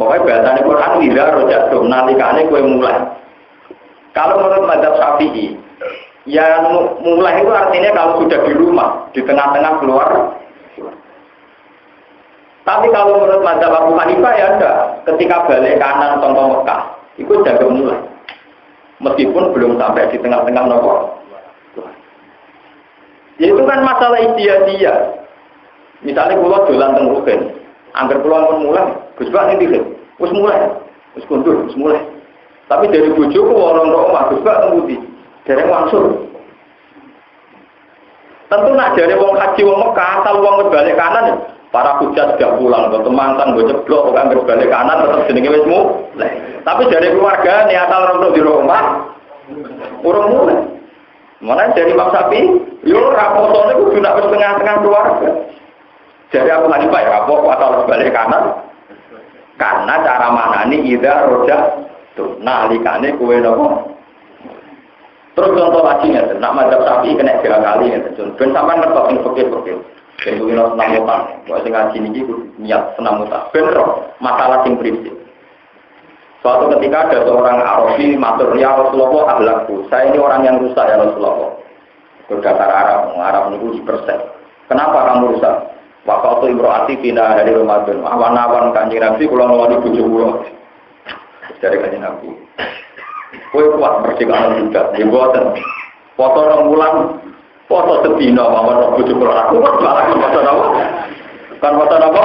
Pokoknya bahasanya Quran tidak rojatuh. Nalikane kue mulai. Kalau menurut mazhab Syafi'i, ya mulai itu artinya kalau sudah di rumah, di tengah-tengah keluar. Tapi kalau menurut mazhab Abu Hanifah ya enggak. Ketika balik kanan contoh Mekah, itu jaga mulai. Meskipun belum sampai di tengah-tengah nopo. Ya itu kan masalah ijtihadiyah. Misalnya kula dolan teng Rugen, angger kula pun mulai, Gus Bak niki lho. Wis mulai. Wis kundur, wis mulai. Tapi dari bojoku orang omah Gus Bak ngendi? Dereng langsung. Tentu nak dari wong haji wong Mekah, asal wong balik kanan, para hujat sudah pulang, buat mantan, buat ceblok, bukan berbalik kanan, tetap jenenge wis mulai. Tapi dari keluarga nih asal orang di rumah, urung mulai. Mana dari Imam Syafi'i, yo raposone kudu nak wis tengah-tengah keluarga. Dari Abu Hanifah ya rapok asal balik kanan. Karena cara manani idza roja tuh nalikane kowe nopo. Terus contoh lagi ya, nak mazhab Syafi'i kena 3 kali ya, ben sampean ngertos sing fikih-fikih. Ben kuwi senam mutak, kok sing ngaji niki niat senam mutak. Ben roh masalah sing prinsip. Suatu ketika ada seorang Arabi matur, "Ya Rasulullah, akhlakku. Saya ini orang yang rusak ya Rasulullah." Berdasar Arab niku dipersen. Kenapa kamu rusak? Waktu imro'ati pindah dari Ramadan. Awan-awan Kanjeng Nabi kula ngeloni bojo kula. Dari Kanjeng Nabi. Kowe kuat percikan budak, nggih mboten. Foto rong wulan, foto sedina mawon bojo kula. Aku kok malah foto napa? Kan foto napa?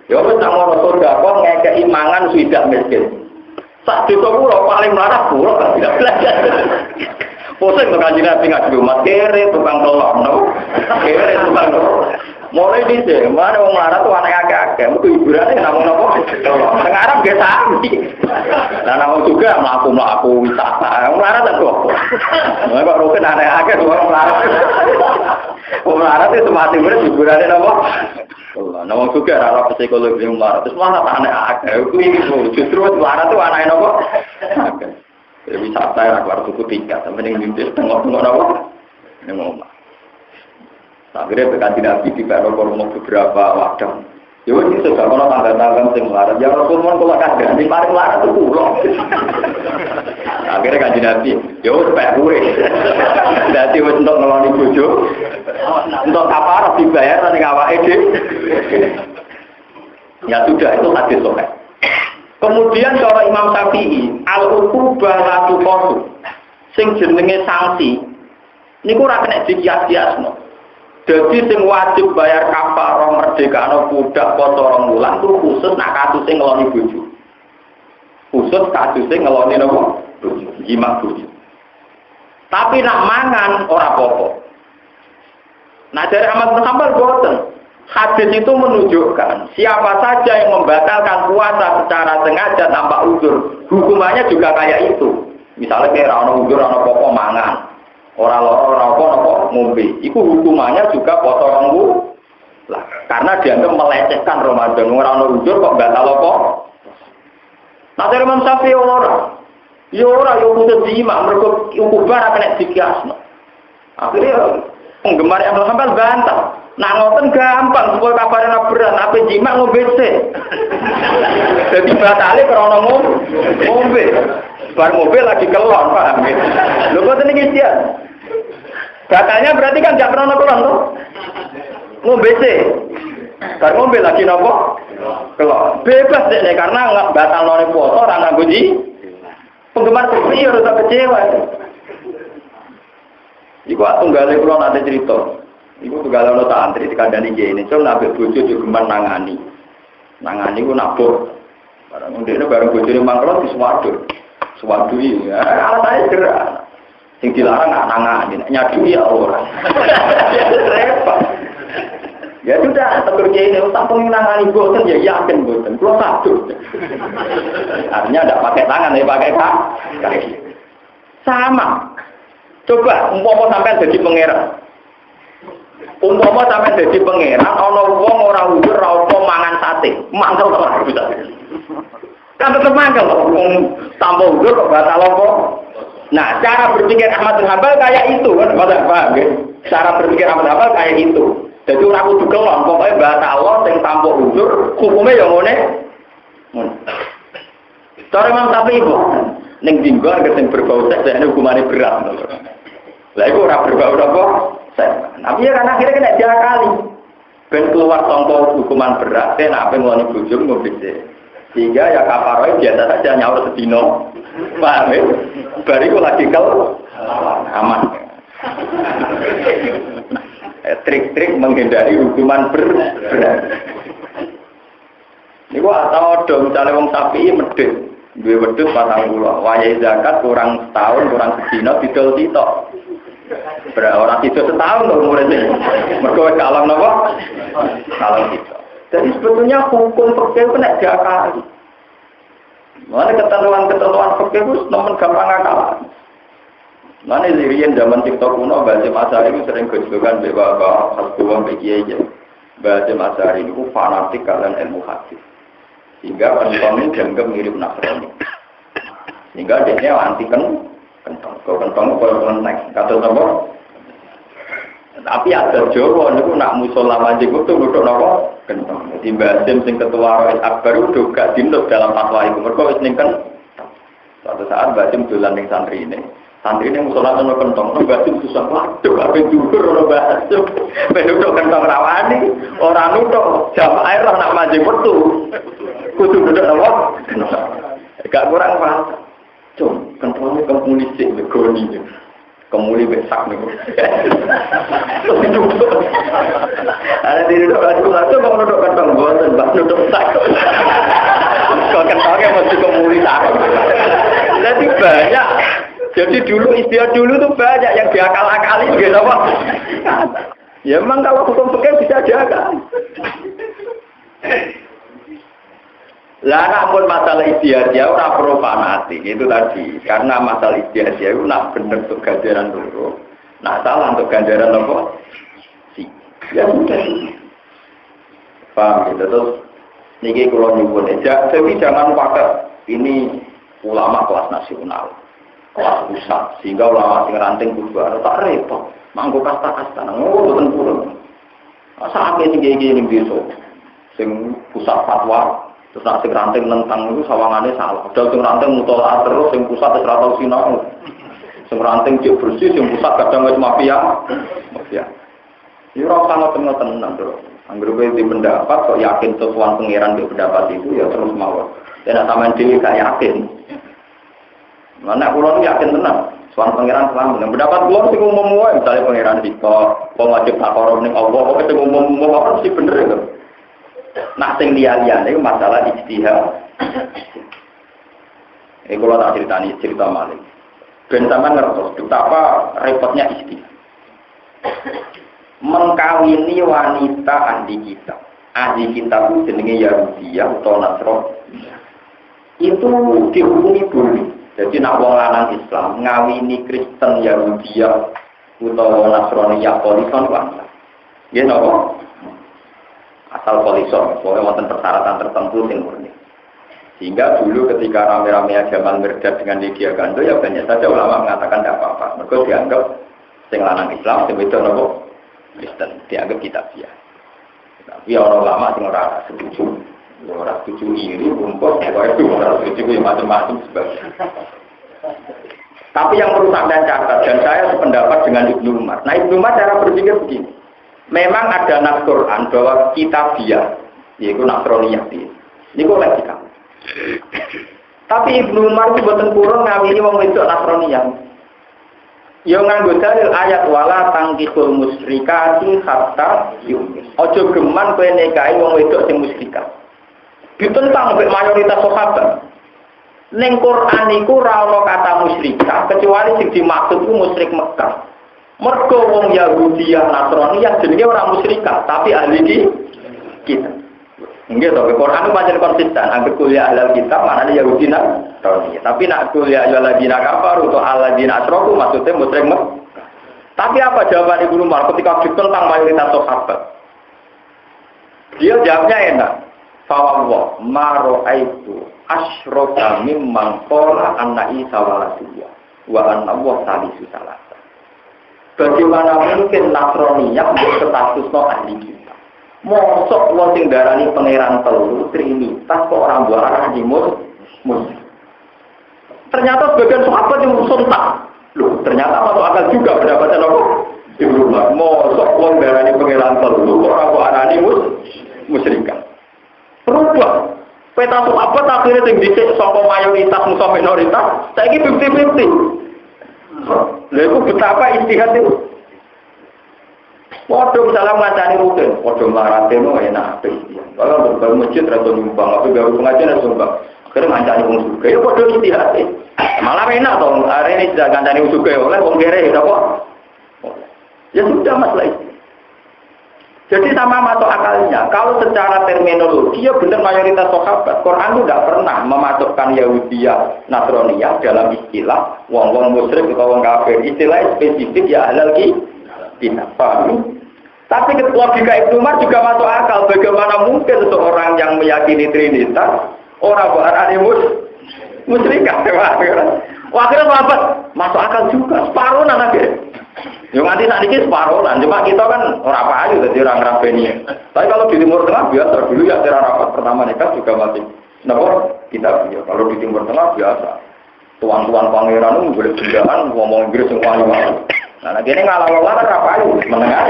Ya wis nang ngono surga kok ngekeki mangan swidak miskin. Sak desa kula paling mlarat kula kan tidak belajar. Pusing to Kanjeng Nabi ngaji umat kere tukang tolong, no? Kere tukang tolong. Mulai dhisik, mana wong mlarat tuh aneh akeh-akeh, mesti hiburane namung napa? Tolong. Teng Arab ge sami. Lah namung juga mlaku-mlaku wisata. Wong mlarat kok. Lah kok rukun aneh akeh wong mlarat. Wong mlarat itu mati bener hiburane napa? Allah, namung juga ora psikologi wong mlarat. Terus malah aneh akeh. Kuwi justru mlarat tuh aneh napa? Wisata ya keluar suku tingkat, sampai yang mintis tengok-tengok apa? Ini ngomong. Akhirnya berganti Nabi di rumah beberapa wadah. Ya ini sudah kalau tangga-tangga yang melarat, ya Rasulullah kalau kagak di mari melarat itu pulang. Akhirnya ganti Nabi, ya supaya gue. Jadi untuk ngeloni bojo, untuk kafarah dibayar nanti ngawak ide. Ya sudah itu hadis sahih. Kemudian cara Imam Syafi'i, al-uqubah la tuqasu. Sing jenenge sanksi niku ora kena dikias-kiasno. Dadi sing wajib bayar kafarah merdekano budak poso rong wulan ku khusus nak katuse ngeloni bojo. Khusus katuse ngeloni napa? Bojo, jimat bojo. Tapi nak mangan ora apa-apa. Nah dari Ahmad bin Hanbal boten. Hadis itu menunjukkan siapa saja yang membatalkan puasa secara sengaja tanpa uzur, hukumannya juga kayak itu. Misalnya kayak orang uzur, orang pokok mangan, orang apa ngombe, itu hukumannya juga potong lah. Karena dianggap melecehkan Ramadan. Orang uzur kok batal apa? Nah dari Imam Syafi'i orang Ya ora yo kudu jima mergo ukubar kena dikiasno. Akhirnya penggemar yang sampai bantah. Nak ngoten gampang supaya kabarnya berat, apa jima ngombe sih. Jadi batale krana ngombe. Bar mobil lagi kelon, paham ya? Lho kok ini dia? Batalnya berarti kan gak pernah kelon tuh. Ngombe sih. Bar mobil lagi nopo? Kelon. Bebas deh karena nggak batal nore puasa ora nganggo ji. Penggemar kopi harus kecewa. Iku tunggale kula nate cerita. Iku tunggale ana santri dikandani jene, cuma nabe bojo yo geman nangani. Nangani ku nabur. Barang ndekne bareng bojone mangkro diswadul. Swadui ya, alatane gerak. Sing dilarang nangani, nyadui ya ora. Repot. Ya sudah, tegur jene tak pengen nangani boten ya yakin boten. Kula sadar. Artinya enggak pakai tangan ya pakai kaki. Sama. Coba umpama sampean dadi pangeran. Umpama sampean dadi pangeran ana wong ora udur ora apa mangan sate, mangkel ora bisa. Kan tetep mangkel wong tanpa udur kok batal apa? Nah, cara berpikir Ahmad bin Hanbal kayak itu kan, paham nggih? Cara berpikir Ahmad bin Hanbal kayak itu. Jadi ora kudu kelon, pokoke batal sing tanpa udur, hukume ya ngene. Cara Imam Syafi'i iku ning dinggo sing berbau seks dene hukumane berat. Lah iku ora berbau apa? Tapi ya kan akhirnya kena diakali. Ben keluar sangka hukuman berat, nek ape ngoni bojo ngombe. Sehingga ya kafaroh biasa saja nyaur sedino. Paham ya? Bariku lagi aman. Trik-trik menghindari hukuman berat. Niku atau do misalnya wong sapi medhit, duwe wedhus 40. Wayahe zakat kurang setahun, kurang sedina didol sitok. Orang itu setahun loh umurnya. Mereka kalah apa? Kalah itu. Jadi sebetulnya hukum fikih itu tidak diakali. Mana ketentuan fikih itu nomor gampang akalan. Mana dirian zaman TikTok kuno Basim Asy'ari itu sering gojlokan bawa khasbuan bagi aja. Basim Asy'ari itu fanatik kalian ilmu hadis. Sehingga orang-orang dianggap mirip Nasrani. Sehingga dia anti kentong. Kau kentong next kata apa? Tapi ada Jawa niku nak musola majeng itu nutuk napa? Kentong. Jadi Basim sing ketua Rais Akbar itu gak dinut dalam fatwa itu. Mergo wis ning kan. Suatu saat Basim dolan ning santri ini. Santri ini musola ono kentong, Basim susah waduh ape dhuwur ono Basim. Ben nutuk kentong rawani, ora nutuk jam air nak majeng metu. Kudu nutuk napa? Gak kurang paham. Cung, kentongnya komunis sih, begoni. Kemuli besak nih. Ada di duduk aku mau duduk kentong bosan, bak duduk sak. Kalau kentongnya masih kemuli tak. Jadi banyak. Jadi dulu istilah dulu tuh banyak yang diakal-akali gitu apa? Ya memang kalau hukum fikih bisa diakal. Lah namun masalah istiadat ya ora perlu fanatik itu tadi karena masalah istiadat itu nak bener untuk ganjaran dulu nak salah untuk ganjaran apa sih ya sudah paham gitu terus niki kalau nyuwun aja tapi jangan pakai ini ulama kelas nasional kelas pusat sehingga ulama sing ranting kudu ada tak repot manggo kasta-kasta ngoten purun asa ake sing iki besok sing pusat fatwa terus nak sing ranting nentang itu sawangane salah. Padahal sing ranting mutolaah terus sing pusat wis ora tau sinau. Sing ranting cek bersih sing pusat kadang wis mafia. Mafia. Ya ora sama tenan terus. Anggere kowe di pendapat kok yakin sesuatu pangeran di pendapat itu ya terus mawon. Dan sampean dhewe gak yakin. Mana kula yakin tenan. Soal pangeran selamat. Yang pendapat kula sing umum wae misale pangeran dito, wong wajib takor ning Allah kok sing umum apa sih bener ya. Nah, sing liya-liyane masalah ijtihad. Kalau tak cerita malih. Ben sampean ngertos betapa repotnya ijtihad. Mengkawini wanita ahli kitab. Ahli kitab itu jenenge Yahudiyah atau Nasrani. Itu dihukumi boleh. Jadi nak wong lanang Islam ngawini Kristen Yahudiyah utawa Nasrani ya polison wae. Nggih napa? Asal polison, soalnya wonten persyaratan tertentu sing murni. Sehingga dulu ketika rame-rame Jamal Mirdad dengan Lydia Gando, ya banyak saja ulama mengatakan tidak apa-apa. Mereka dianggap sing lanang Islam, sing wedok nopo Kristen, dianggap kitabiah. Tapi orang lama sing ora setuju, ora setuju iri, rumput, itu ora setuju macam-macam sebagainya. Tapi yang perlu sampai catat, dan saya sependapat dengan Ibnu Umar. Nah Ibnu Umar cara berpikir begini, memang ada nas Quran bahwa kitabiah, yaitu Nasroniyah ini boleh dikamu. Tapi Ibnu Umar itu boten purun ngamini wong wedok Nasroniyah. Yo nganggo dalil ayat wala tangkihul musyrikati hatta yu'min. Aja geman kowe nikahi wong wedok sing musyrikat. Ditentang oleh mayoritas sahabat. Ning Quran iku ora ana kata musyrikah kecuali sing dimaksud ku musyrik Mekah. Mergo wong Yahudi Nasraniyah jenenge ora musyrikah, tapi ahli kita. Nggih to, Quran itu pancen konsisten. Angger kuliah ahlul kitab maknane Yahudi Nasraniyah. Tapi nak kuliah alladzina kafaru atau alladzina asyraku maksudnya musyrik Mekah. Tapi apa jawaban Ibnu Umar ketika ditentang mayoritas sahabat? Dia jawabnya enak. Fawwah ma ra'aitu asyraka mimman qala anna Isa waladullah wa anna Allah salisu salasa. Bagaimana mungkin Nasraniyah berstatusno ahli kita? Mosok wong sing darani pangeran telu trinitas kok ora mbok arani muslim. Ternyata sebagian sahabat yang sontak. Loh, ternyata masuk akal juga pendapatnya apa? Ibnu Umar. Mosok wong darani pangeran telu kok ora mbok arani musyrikan. Berubah. Peta sahabat akhirnya yang dicek saka mayoritas musuh minoritas, saiki 50-50. Lha iku betapa istihad itu. Waduh misalnya ngancani rutin, waduh melarate no enak istihad. Kalau berbangun masjid rada nyumbang, tapi gawe pengajian rada nyumbang. Akhirnya ngancani wong sugih, ya waduh istihad. Malah enak dong, hari ini sudah ngancani wong sugih oleh wong kere ya kok. Ya sudah masalah itu. Jadi sama masuk akalnya, kalau secara terminologi ya benar mayoritas sahabat, Quran itu tidak pernah memasukkan Yahudiyah, Nasroniyah dalam istilah wong-wong musyrik atau wong kafir. Istilah spesifik ya halal kita paham. Tapi logika Ibnu Umar juga masuk akal. Bagaimana mungkin seseorang yang meyakini Trinitas orang berani musyrik? Akhirnya apa? Masuk akal juga. Separuh nanti. Yang nanti saat ini separuhan, cuma kita kan orang apa aja jadi orang Rabeni. Tapi kalau di Timur Tengah biasa dulu ya cara rapat pertama nikah juga masih, kita biasa. Kalau di Timur Tengah biasa, tuan-tuan pangeran itu boleh bendaan ngomong Inggris semuanya. Nah nanti ini ngalah-ngalah kan apa aja, menengah.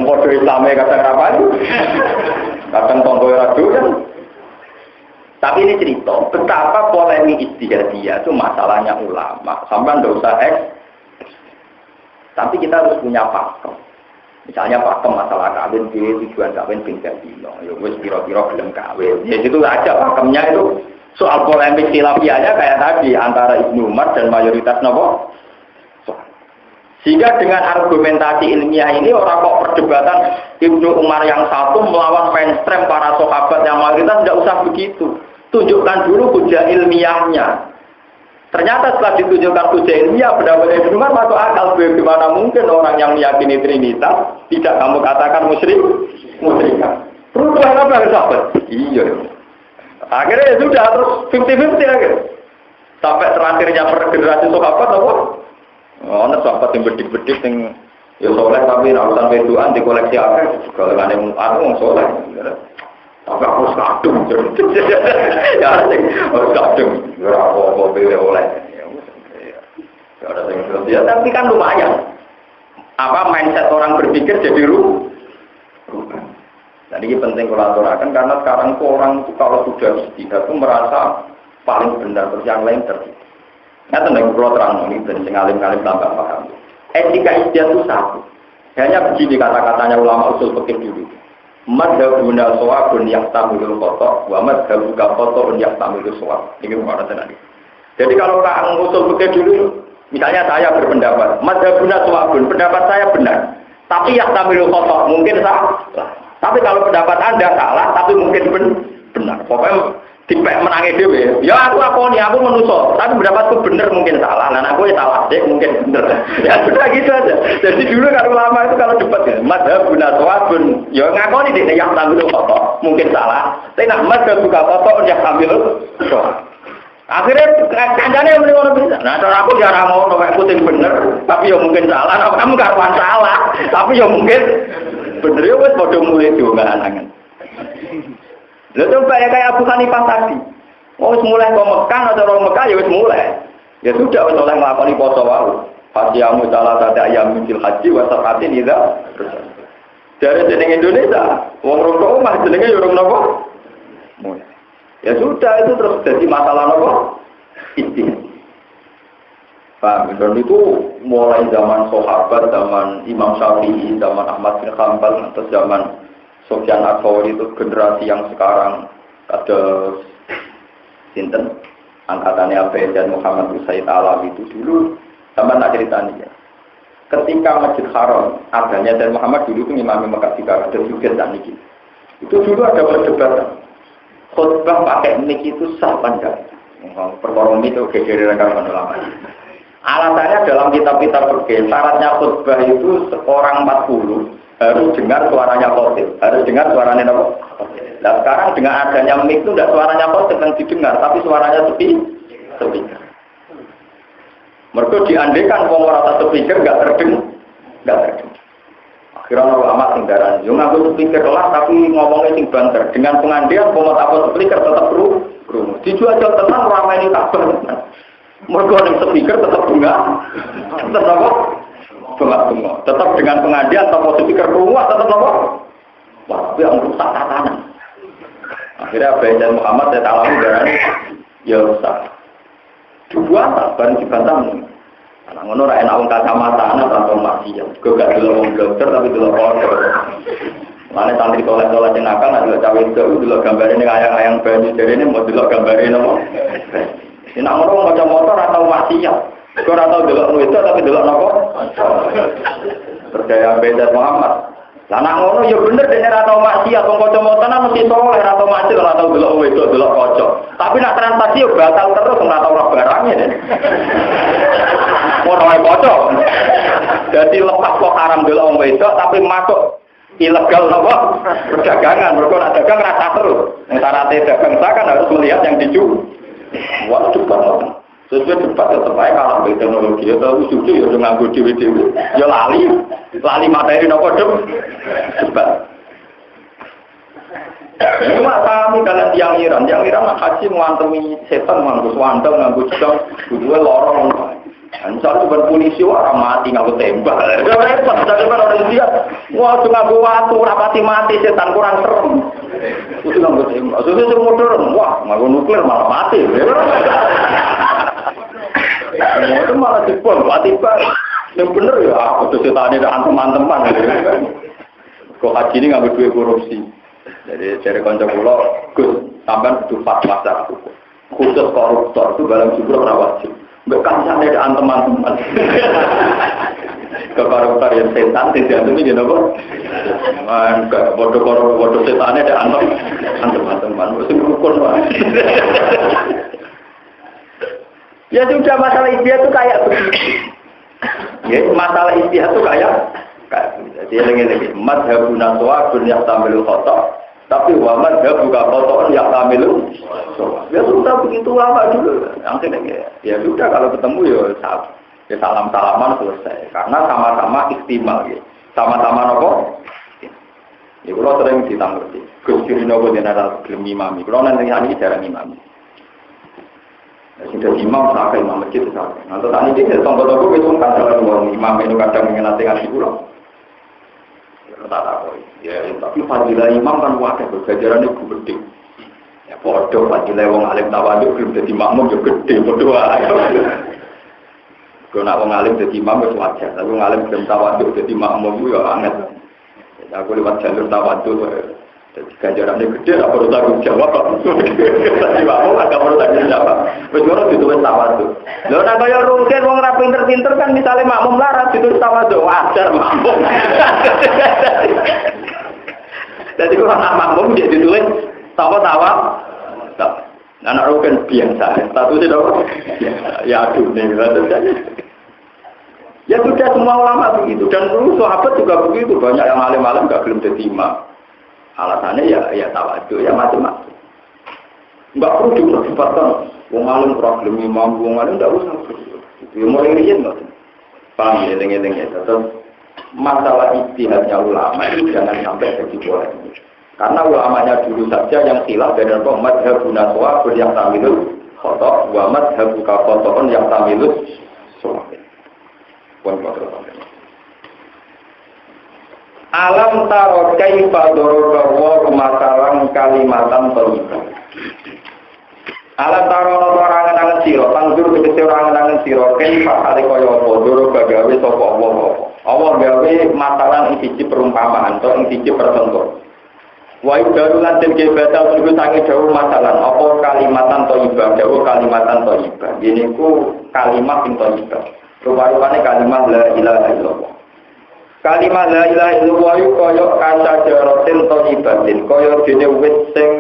Mengkodoh Islamnya kadang apa aja, kadang tonggoy radu kan. Tapi ini cerita betapa polemik istihadiyah itu masalahnya ulama. Sampai tidak usah tapi kita harus punya pakem. Misalnya pakem masalah kawin, tujuan kawin bingkai dino. Ya wis kira-kira belum kawin. Ya itu aja pakemnya itu. Soal polemik khilafiyahnya kayak tadi antara Ibnu Umar dan mayoritas nopo. Sehingga dengan argumentasi ilmiah ini orang kok perdebatan Ibnu Umar yang satu melawan mainstream para sahabat yang mayoritas tidak usah begitu. Tunjukkan dulu hujah ilmiahnya. Ternyata setelah ditunjukkan hujah ilmiah, pendapat Ibnu Umar masuk akal. Bagaimana mungkin orang yang meyakini Trinitas tidak kamu katakan musyrikan? Perubahan apa sahabat? Iya. Akhirnya ya sudah terus 50-50 akhirnya. Sampai terakhirnya per generasi sahabat apa? Ada sahabat yang bedik-bedik yang ya soleh tapi urusan wedoan di koleksi akhir kalau ada yang anu soleh. Tapi aku harus kadung. Ya harus kadung. Apa beli oleh. Ya, tapi kan lumayan. Apa mindset orang berpikir jadi rubah. Dan ini penting kalau aturakan karena sekarang itu orang itu kalau sudah istihad itu merasa paling benar terus yang lain terjadi. Nah tentang kalau terang ini dan alim-alim tambah paham. Etika istihad itu satu. Hanya begini kata-katanya ulama usul fikih dulu. Madhabuna sawabun yahtamilul khata wa madhabuka khata'un yahtamilul sawab. Ini mana tadi. Jadi kalau orang usul fikih dulu, misalnya saya berpendapat, madhabuna sawabun, pendapat saya benar. Tapi yahtamilul khata mungkin salah. Tapi kalau pendapat Anda salah, tapi mungkin benar. Pokoknya dipek menangi dhewe. Ya aku akoni, aku manusa. Tapi pendapatku bener mungkin salah. Nah aku ya salah sih mungkin bener. Ya sudah gitu aja. Jadi dulu kan ulama itu kalau debat ya, madzhabun aswabun. Ya ngakoni dene yang tampil foto mungkin salah. Tapi nak madzhab buka foto yang tampil akhirnya kancane muni ngono bisa. Nah, cara aku jarang ngono nek puting bener, tapi ya mungkin salah. Nah, kamu karuan salah, tapi ya mungkin bener ya wis padha mulai diungan-angan. Lha coba ya kayak Abu Hanifah tadi. Oh, wis mulai kok Mekah atau orang Mekah ya wis mulai. Ya sudah wis oleh nglakoni poso wae. Fasiyamu salah satu ayam fil haji wa saqatin idza. Dari jeneng Indonesia, wong rokok omah jenenge ya urung napa? Mulai. Ya sudah itu terus jadi masalah apa? Istihad. Paham? Dan itu mulai zaman sahabat, zaman Imam Syafi'i, zaman Ahmad bin Hanbal, atau zaman Sufyan Ats-Tsauri itu generasi yang sekarang ada sinten angkatannya Abu dan Muhammad bin Said Alawi itu dulu sama tak ceritanya ya. Ketika Masjid Haram adanya dan Muhammad dulu itu imam Mekah juga ada juga dan niki. Itu dulu ada perdebatan. Khutbah pakai mic itu sah pandang. Perkara itu gegere rekaman ulama. Alasannya dalam kitab-kitab fikih, syaratnya khutbah itu seorang 40 harus dengar suaranya khotib, harus dengar suaranya apa? Nah sekarang dengan adanya mic itu tidak suaranya khotib yang didengar, tapi suaranya speaker. Mereka diandekan kalau rata speaker nggak terdengar. Akhirnya ulama tinggalan, yang ngaku speaker kelas tapi ngomongnya sing banter. Dengan pengandian komat apa speaker tetap perlu. Dijual tenang ramai ini kabar. Mereka yang speaker tetap bunga, tetap apa? Bunga. Tetap dengan pengandian atau speaker rumah tetap apa? Wah, tapi yang rusak tatanan. Akhirnya Bayan Muhammad saya alami darahnya, ya rusak. Dibuat bareng dibantah. Nah, ngono ra enak wong kacamata ana tanpa maksiat. Juga gak delok wong dokter tapi delok foto. Mane santri tolak-tolak nakal nek cawe itu delok gambare ning ayang-ayang banyu jarene mau delok gambare nopo. Nek ngono maca motor atau maksiat. Kok ora tau delok itu tapi delok nopo? Percaya beda Muhammad. Lah nek ngono ya bener dene ora tau maksiat wong kacamata mesti soleh ora tau maksiat ora tau delok wedok delok kocok. Tapi nek transaksi yo batal terus ora tau ora barangnya deh. Ora kocok. Jadi lepas kok haram delok wong wedok tapi masuk ilegal napa? Perdagangan. Mergo nek dagang rasa terus. Nek syaratnya dagang kan harus melihat yang dijual. Wah, cepat. Sesuai cepat tetap aja kalah dengan teknologi. Ya tahu suci ya dengan nganggo dewe-dewe. Ya lali materi napa cepat. Cuma kami kalian yang Iran haji mengantemi setan nganggo swandang nganggo jam dua lorong. Misalnya berpolisi orang mati nganggo tembak. Repot jadi orang dia. Wah, nganggo watu rapati mati setan kurang serem. Itu nganggo tembak. Sudah modern. Wah, nganggo nuklir malah mati. Itu malah dibom, tiba yang bener ya, aku setan itu teman-teman. Kok haji ini ngambil duit korupsi. Jadi dari konco pulau, Gus, sampai itu fatwa secara hukum. Khusus koruptor itu dalam jumlah wajib. Bukan sana ada teman-teman. Ke koruptor yang setan, tidak itu jadi apa? Enggak, bodoh setan ada teman-teman. Mesti rukun lah. Ya sudah masalah istihad itu kayak begitu. Ya masalah istihad itu kayak jadi lagi madhabun aswabun yang tampil kotor, tapi wa madhab buka kotor yang tampil. Ya sudah begitu lama dulu. Yang ya sudah kalau ketemu ya salam-salaman selesai. Karena sama-sama istimal ya. Sama-sama nopo. Ya kalau sering ditanggapi. Gus Kirino pun ada belum imami. Kalau nanti hari ini jarang imami. Sudah imam sampai imam masjid sampai. Nanti tadi dia tombol-tombol besok kan kalau imam itu kadang mengenai ngaji pulang. Tak tahu. Ya tapi fadilah imam kan wadah berjajaran itu gede. Ya bodoh fadilah wong alim tawaduk belum jadi makmum juga gede bodoh aja. Kalau nak wong alim jadi imam itu wajar. Tapi wong alim belum tawaduk jadi makmum itu ya aneh. Aku lewat jalur tawaduk. Jadi ganjarannya gede, tak perlu tanggung jawab. Tadi makmum agak perlu tanggung jawab. Berjuang ditulis tawaduk. Lalu nak kaya rugen, wong rapi pinter-pinter kan misalnya makmum larat ditulis tawaduk. Wajar makmum. Jadi kalau nak makmum dia ditulis tawa-tawa. Anak Rukin biasa, statusnya dong. Ya aduh nih, ya sudah semua ulama begitu dan dulu sahabat juga begitu, banyak yang alim-alim nggak belum jadi imam. Alasannya ya tawadhu ya macam-macam. Nggak perlu diperdebatkan. Wong alim problem imam, wong alim nggak usah. Ya mulai riyen nggak. Paham ya, eling-eling ya. Terus masalah ijtihadnya ulama itu jangan sampai jadi polemik. Karena ulamanya dulu saja yang khilaf dari madhabun naswa yang tamilus khotok, wa madhabu khotoon yang tamilus sholat. Alam taro kaifa daraba wa masalan kalimatan thayyibah. Alam taro orang-orang sira, tandur tegese orang-orang sira kaifa ale kaya apa daraba gawe sapa Allah. Allah gawe masalan ing siji perumpamaan atau ing siji percontohan. Wa idarulan den kebatal niku sange dawuh masalan apa kalimatan thayyibah, dawuh kalimatan thayyibah. Yen niku kalimat sing thayyibah. Rupa-rupane kalimat la ilaha illallah. Kalimat la ilaha illallah kaya kasajaratin thayyibatin, kaya dene wit sing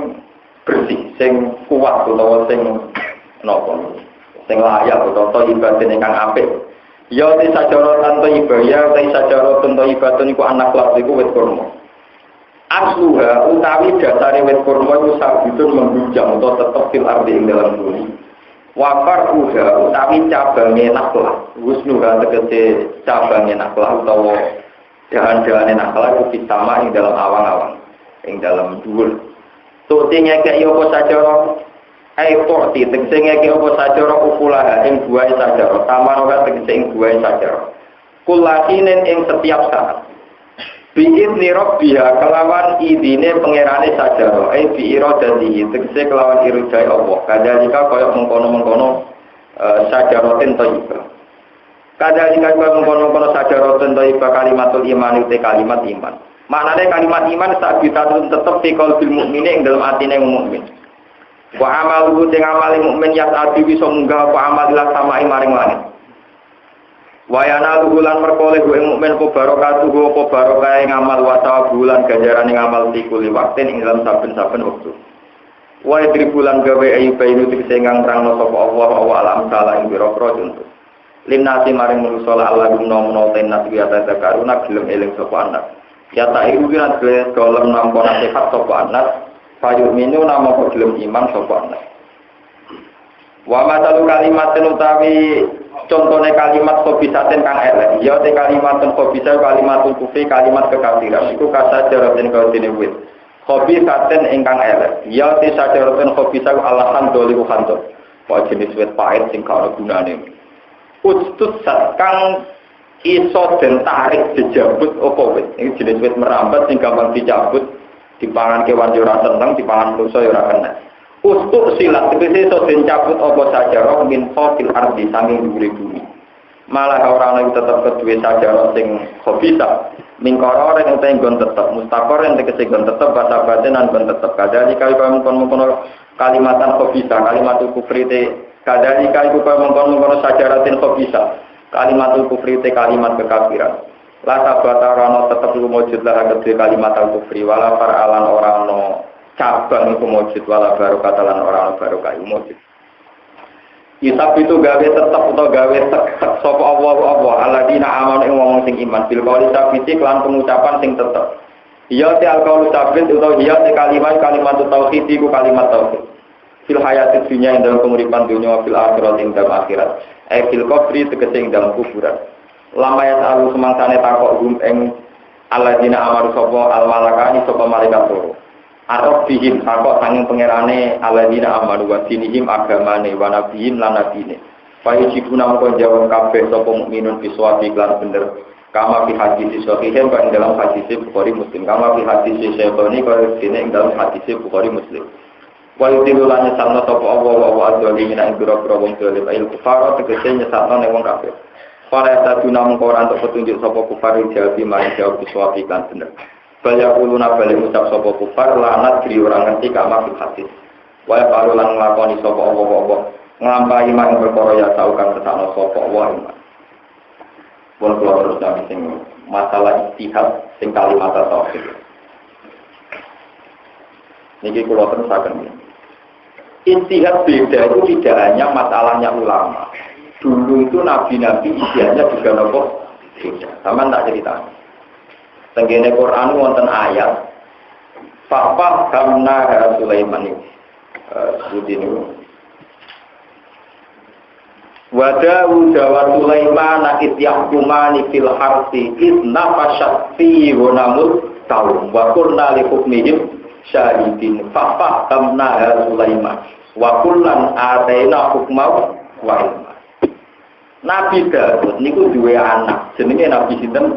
bersih, sing kuat utawa sing napa? Sing layak utawa thayyibatin ingkang apik. Ya te sajaratan thayyibah, ya te sajaratun thayyibatun iku anak lak iku wit kurma. Asluha utawi dasare wit kurma iku sabitun membujang utawa tetep fil ardi ing dalam bumi. Wafar uha utawi cabangnya naklah, wusnuha tegese cabangnya naklah utawa dahan-dahannya naklah itu sama ing dalam awang-awang, ing dalam dhuwur. Tuti ngekek apa sajara, porti tegese ngekek apa sajara ukulaha ing buahe sajara, tamaroga tegese ing buahe sajara. Kulakinen ing setiap saat. Bi'id nirok biha kelawan idine pengerane sajaro bi'irodati tegese kelawan irudai Allah kadalika kaya mengkono-mengkono sajarotin thayyibah kadalika kaya mengkono-mengkono sajarotin thayyibah kalimatul iman itu kalimat iman maknane kalimat iman sabitatun tetep fi qalbil mukmine ing dalem atine mukmin wa amalu sing amale mukmin yat adi bisa munggah apa amal ila sama maring langit wayana luhulan perkoleh gue mukmin po barokatuh gue po barokah ngamal wasawa bulan ganjaran ngamal tikuli waktin ing dalam saben-saben waktu. Wae tri bulan gawe ayu bainu tiksengang terangno sapa Allah wa alam salah ing biro-biro contoh. Linnasi maring manusa Allah gumno tenas biata karuna gelem eling sapa anak. Ya tak iku lan gelem nampa nasihat sapa anak, payu minu nampa gelem iman sapa anak. Wa matalu kalimatin utawi contohnya kalimat khobisatin kang elek ya te kalimatun khobisa kalimatun kufri kalimat kekafiran iku kasajaratin kaudine wit khobisatin ingkang elek ya te sajaratin khobisa alahan doliku khanto kok jenis wit pahit sing karo gunane ustut kang iso den tarik dijabut apa wit iki jenis wit merambat sing gampang dicabut dipangan kewan yo ora seneng dipangan manusa yo ora kena. Ustuk silat tegese iso den cabut apa sajarah min fil ardi saking dhuwure bumi. Malah ora ana tetep kedue sajarah sing khabisa. Mingkara ora ente nggon tetep mustaqor ente tegese nggon tetep basa batenan nggon tetep kadali kali mengkon kalimatan khabisa kalimatul kufri te kadali kali mengkon sajaratin khabisa kalimatul kufri te kalimat kekafiran. La sabata ora tetep wujud lah kedue kalimatul kufri wala faralan ora ana cabang itu mujud wala barokah lan orang barokah itu mujud. Isab itu gawe tetap atau gawe tek sapa Allah alladzina amanu ing wong sing iman bil qauli sabiti lan pengucapan sing tetep. Iya te alqaulu sabit utawa iya te kalimat tauhid iku kalimat tauhid. Fil hayati dunya ing dalam penguripan dunya fil akhirat ing dalam akhirat. Fil qabri tegese ing dalam kuburan. Lama ya salu semangsane takok ing alladzina amanu sapa al malakani sapa malaikat loro. Arab bihim takok sanging pangerane alladzina amanu wa dinihim agamane wa nabiyyin lan nabine. Fayujibuna mongko jawab kabeh sapa mukminun biswabi lan bener. Kama fi hadis sahihin kok ing dalam hadis Bukhari Muslim. Kama fi hadis Syaitani kok ing dalam hadis Bukhari Muslim. Wa yudilu lan nyesatna sapa Allah wa adzalimin ing biro-biro wong zalim il kufar tegese nyesatna ning wong kafir. Para saduna mongko ora entuk petunjuk sapa kufar jadi mari jawab biswabi lan bener. Baya uluna balik ucap sapa kufar lanat diri orang ngerti kama fil hadis. Wa qalu lan nglakoni sapa apa-apa nglampahi mak perkara ya tau kang kesana sapa wa. Pun kula terus nang sing masalah ijtihad sing kalimat tauhid. Niki kula terusaken. Ijtihad beda itu tidak hanya masalahnya ulama. Dulu itu nabi-nabi ijtihadnya juga nopo beda. Sama tak cerita. Tenggene Quran wonten ayat Fa'fa kamna Sulaiman ini. Sebutin itu. Wa Daud wa Sulaiman id yahkumani fil harthi id nafashat fi ghunamut taum wa qulna li hukmihim syahidin fa tamna Sulaiman wa kullan ataina hukma wa ilma. Nabi Daud niku duwe anak jenenge Nabi sinten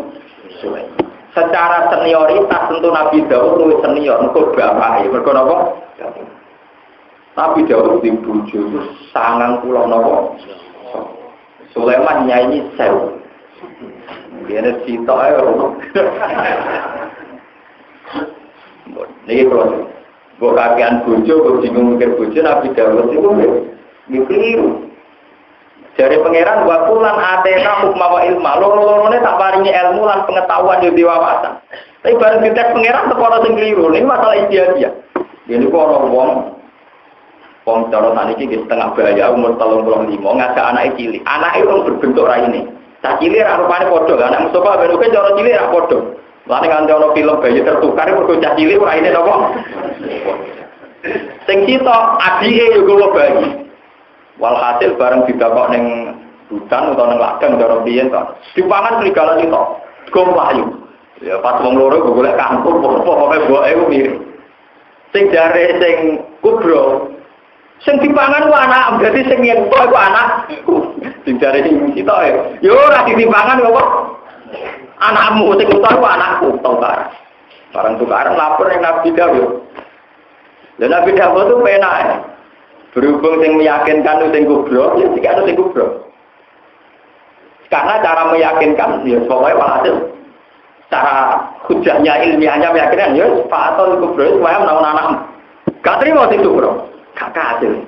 Sulaiman. Secara senioritas tentu Nabi Daud luwih senior mergo bapake mergo napa? Nabi Daud di bojo itu 90 napa? Sulaiman nyanyi sewu. Dia ada sitok ae. Niki kalau mbok kakean bojo kok bingung mikir bojo Nabi Daud itu keliru. Dari pangeran wa kulan atena hukma wa ilma. Loro-lorone tak paringi ilmu lan pengetahuan yo wawasan. Tapi bareng dites pangeran teko sing keliru. Ini masalah istiadia. Ini kok orang wong cara saniki iki setengah bahaya umur 35 ngajak anake cilik. Anake wong berbentuk raine. Cah cilik ra rupane padha, anak Mustafa ben oke cara cilik ra padha. Lane kan ana film bayi tertukar mergo cah cilik raine napa? Sing sitok adike yo gowo bayi. Walhasil bareng didakok ning hutan utawa ning ladang cara piye to. Dipangan serigala sitok. Go mlayu. Ya pas wong loro golek kangkung pokoke boke ku mirip. Sing jare sing kubro sing dipangan ku anak, berarti sing yentok iku anakku. Sing jare sing sitok ya. Yo ora ditimpangan kok. Anakmu sing utuh ku anakku, tukar. Barang tukaran lapor yang Nabi Dawud. Dan Nabi Dawud itu penak. Berhubung sing meyakinkan itu sing kubro, ya jika itu sing kubro. Karena cara meyakinkan, ya pokoknya walhasil. Cara hujahnya ilmiahnya meyakinkan, ya Pak Aton kubro itu supaya menawan anakmu. Gak terima sing kubro. Kakak hasil.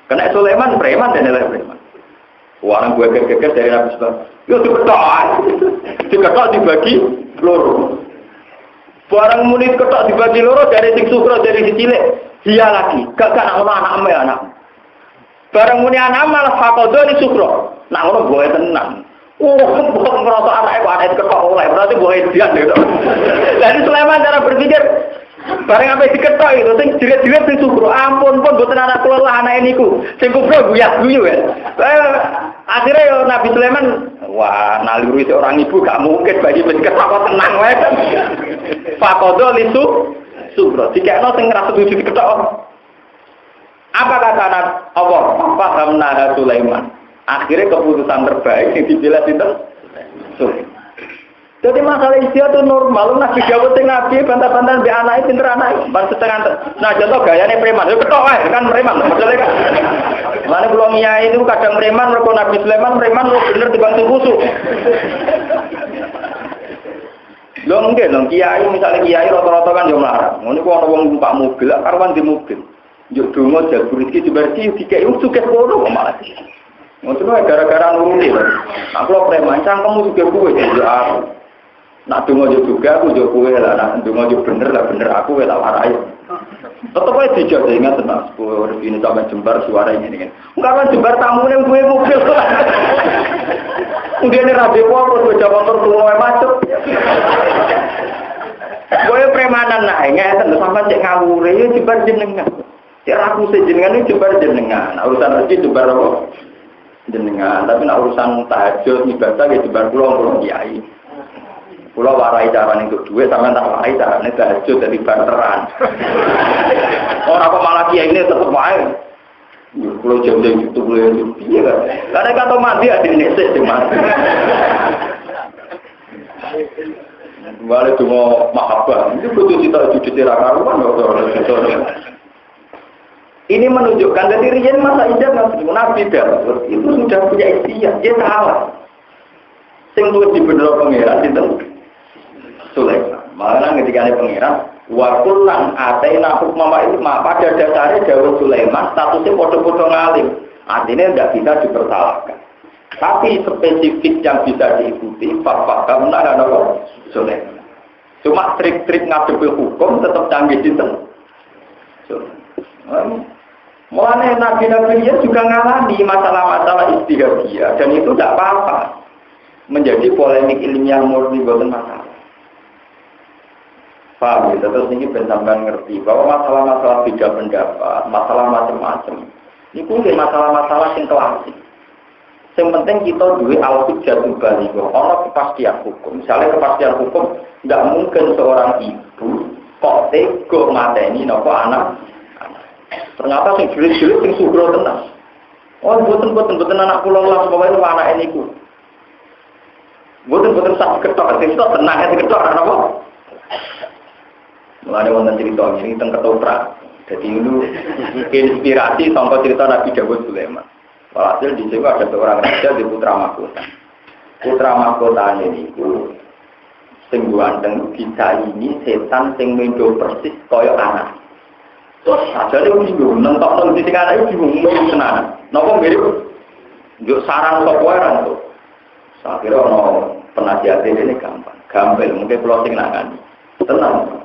Kena Sulaiman preman dan nilai preman. Orang gue geger dari Nabi Sulaiman. Yo diketok dibagi loro. Barang munit ketok dibagi loro dari sing sukro dari si cilik. Dia lagi. Gak anak anak. Barang muni anak malah fakodo ni sukro. Nak ngono gue tenang. Kok ngerasa anaknya ketok oleh. Berarti gue edian gitu. Jadi Sulaiman cara berpikir. Bareng apa diketok itu, sing jerit-jerit sing sukro, ampun pun boten anak kula lah anak niku. Sing kubro guyu ya. Akhirnya yo Nabi Sulaiman, wah naluri seorang ibu gak mungkin bagi diketok kok tenang wae. Fakodo lisu sukro. Dikekno sing ngrasa setuju diketok. Apa kata Allah? Fahamna Sulaiman. Akhirnya keputusan terbaik yang dipilih sinten? Sulaiman. Jadi masalah istiadat itu normal, Nabi Dawud sing Nabi bantah-bantahan mbek anake pinter anake, bang setengah. Nah, contoh gayane preman, yo ketok wae kan preman, maksudnya kan. Mane kula ngiyai itu kadang preman, mergo Nabi Sulaiman preman lu bener dibang sing kusuk. Lho nggih, lho kiai misalnya kiai rata-rata kan yo mlarang. Ngono ku ana wong numpak mobil, karuan di mobil. Yo donga jabur iki diberti dikek sugih kono malah. Ngono gara-gara nuruni lho. Aku preman cangkemmu sugih kuwe yo aku. Nak donga juga aku yo kowe lah, nak donga yo bener lah bener aku lah warai. Tetep ae dijak ingat tenan sepur ini sampe jembar suara ini kan. Enggak kan jembar tamune kowe mobil. Udene rabe apa sepeda motor tuwa macet. Kowe premanan nah ngeten sampe cek ngawure yo jembar jenengan. Cek raku sejenengan iki jembar jenengan. Urusan rezeki jembar apa? Jenengan, tapi nak urusan tahajud ibadah ya jembar kula kiai. Pulau warai carane untuk duit, sama tak warai carane tahajud dari barteran. Orang apa malah kiai ini tetap wae. Pulau jam-jam itu boleh piye kan? Karena kata mati ada nesek cuma. Balik cuma mahabbah. Itu betul cita cita karuan ini menunjukkan dari riyen masa ijazah Nabi Dawud itu sudah punya ikhtiar, dia salah. Sing luwih dibener pangeran sinten? Sulaiman. Malah ketika ada pengiran, wakul lan atena hukma wa ilma, pada dasarnya Dawud Sulaiman statusnya podo-podo ngalim, artinya tidak bisa dipersalahkan. Tapi spesifik yang bisa diikuti, fakam ada Sulaiman. Cuma trik-trik ngadepi hukum tetap canggih sinten. Mulanya nabi-nabi dia juga ngalami masalah-masalah istihadiyah dan itu tidak apa-apa. Menjadi polemik ilmiah murni bukan masalah. Paham ya? Terus ini benar-benar ngerti bahwa masalah-masalah beda pendapat, masalah macam-macam. Ini mungkin masalah-masalah yang klasik. Yang penting kita duwe al-hujjatul balighah, ana kepastian hukum. Misalnya kepastian hukum, tidak mungkin seorang ibu kok tega mateni napa anak. Ternyata sing jelas-jelas sing sugro tenan. Oh, mboten anak kula lah pokoke anake niku. Mboten sak ketok sing tok tenang sing ketok napa? Mulane wonten cerita ini teng ketoprak. Jadi itu inspirasi sangka cerita Nabi Dawud Sulaiman. Walhasil di sini ada seorang raja di putra mahkota. Putra mahkota ini itu sing ganteng kita ini setan sing mendo persis kaya anak. Terus aja dia bingung, nonton di sini anak itu bingung tenan. Napa mirip? Juk sarang sapa wae ra tuh. Sakira ono penasihat ini gampang mungkin pulau sing nangani. Tenang.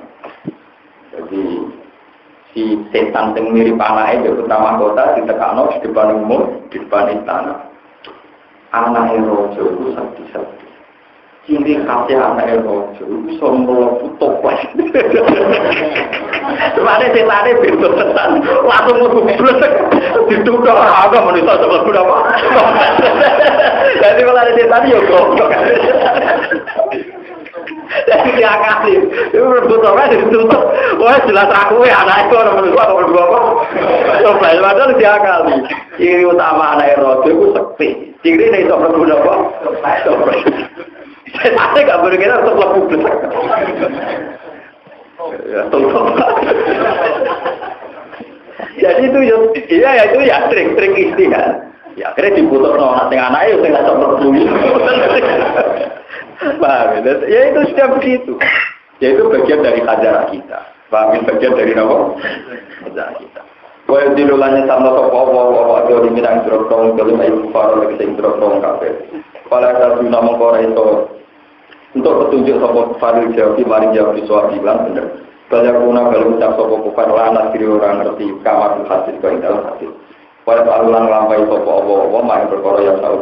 Jadi si setan yang mirip anaknya di putra mahkota ditekakno di depan umum, di depan istana. Anaknya rojo itu sakti-sakti. Ciri khasnya anaknya rojo itu bisa melepuh toples. Sebenarnya setannya bentuk setan, langsung ngebublek, ditukar agak manusia sebelum berapa. Jadi kalau ada setan ya goblok. Jadi diakali, itu berbutoknya ditutup. Wah jelas aku ya anak itu orang berdua atau berdua apa? Coba padahal diakali. Ciri utama anak rojo itu sekti. Ciri ini itu berdua apa? Saya nggak berkira untuk lebih besar. Ya tutup. Jadi itu ya itu ya trik istihad. Ya akhirnya diputus nona dengan anaknya itu nggak berbunyi. Paham ya? Ya itu sudah begitu. Ya itu bagian dari hajarah kita. Paham ya? Bagian dari apa? Hajarah kita. Kau yang dilulannya sama sopo-sopo ada di minang jerotong kelima ibu faro lagi sing jerotong kafe. Kalau ada guna mengkora itu untuk petunjuk sopo faro jawab mari jawab soal bilang benar. Banyak guna kalau ucap sopo kufar lana kiri orang ngerti kamar hasil kau dalam hasil. Pada alulan lampai sopo main berkoro yang tahu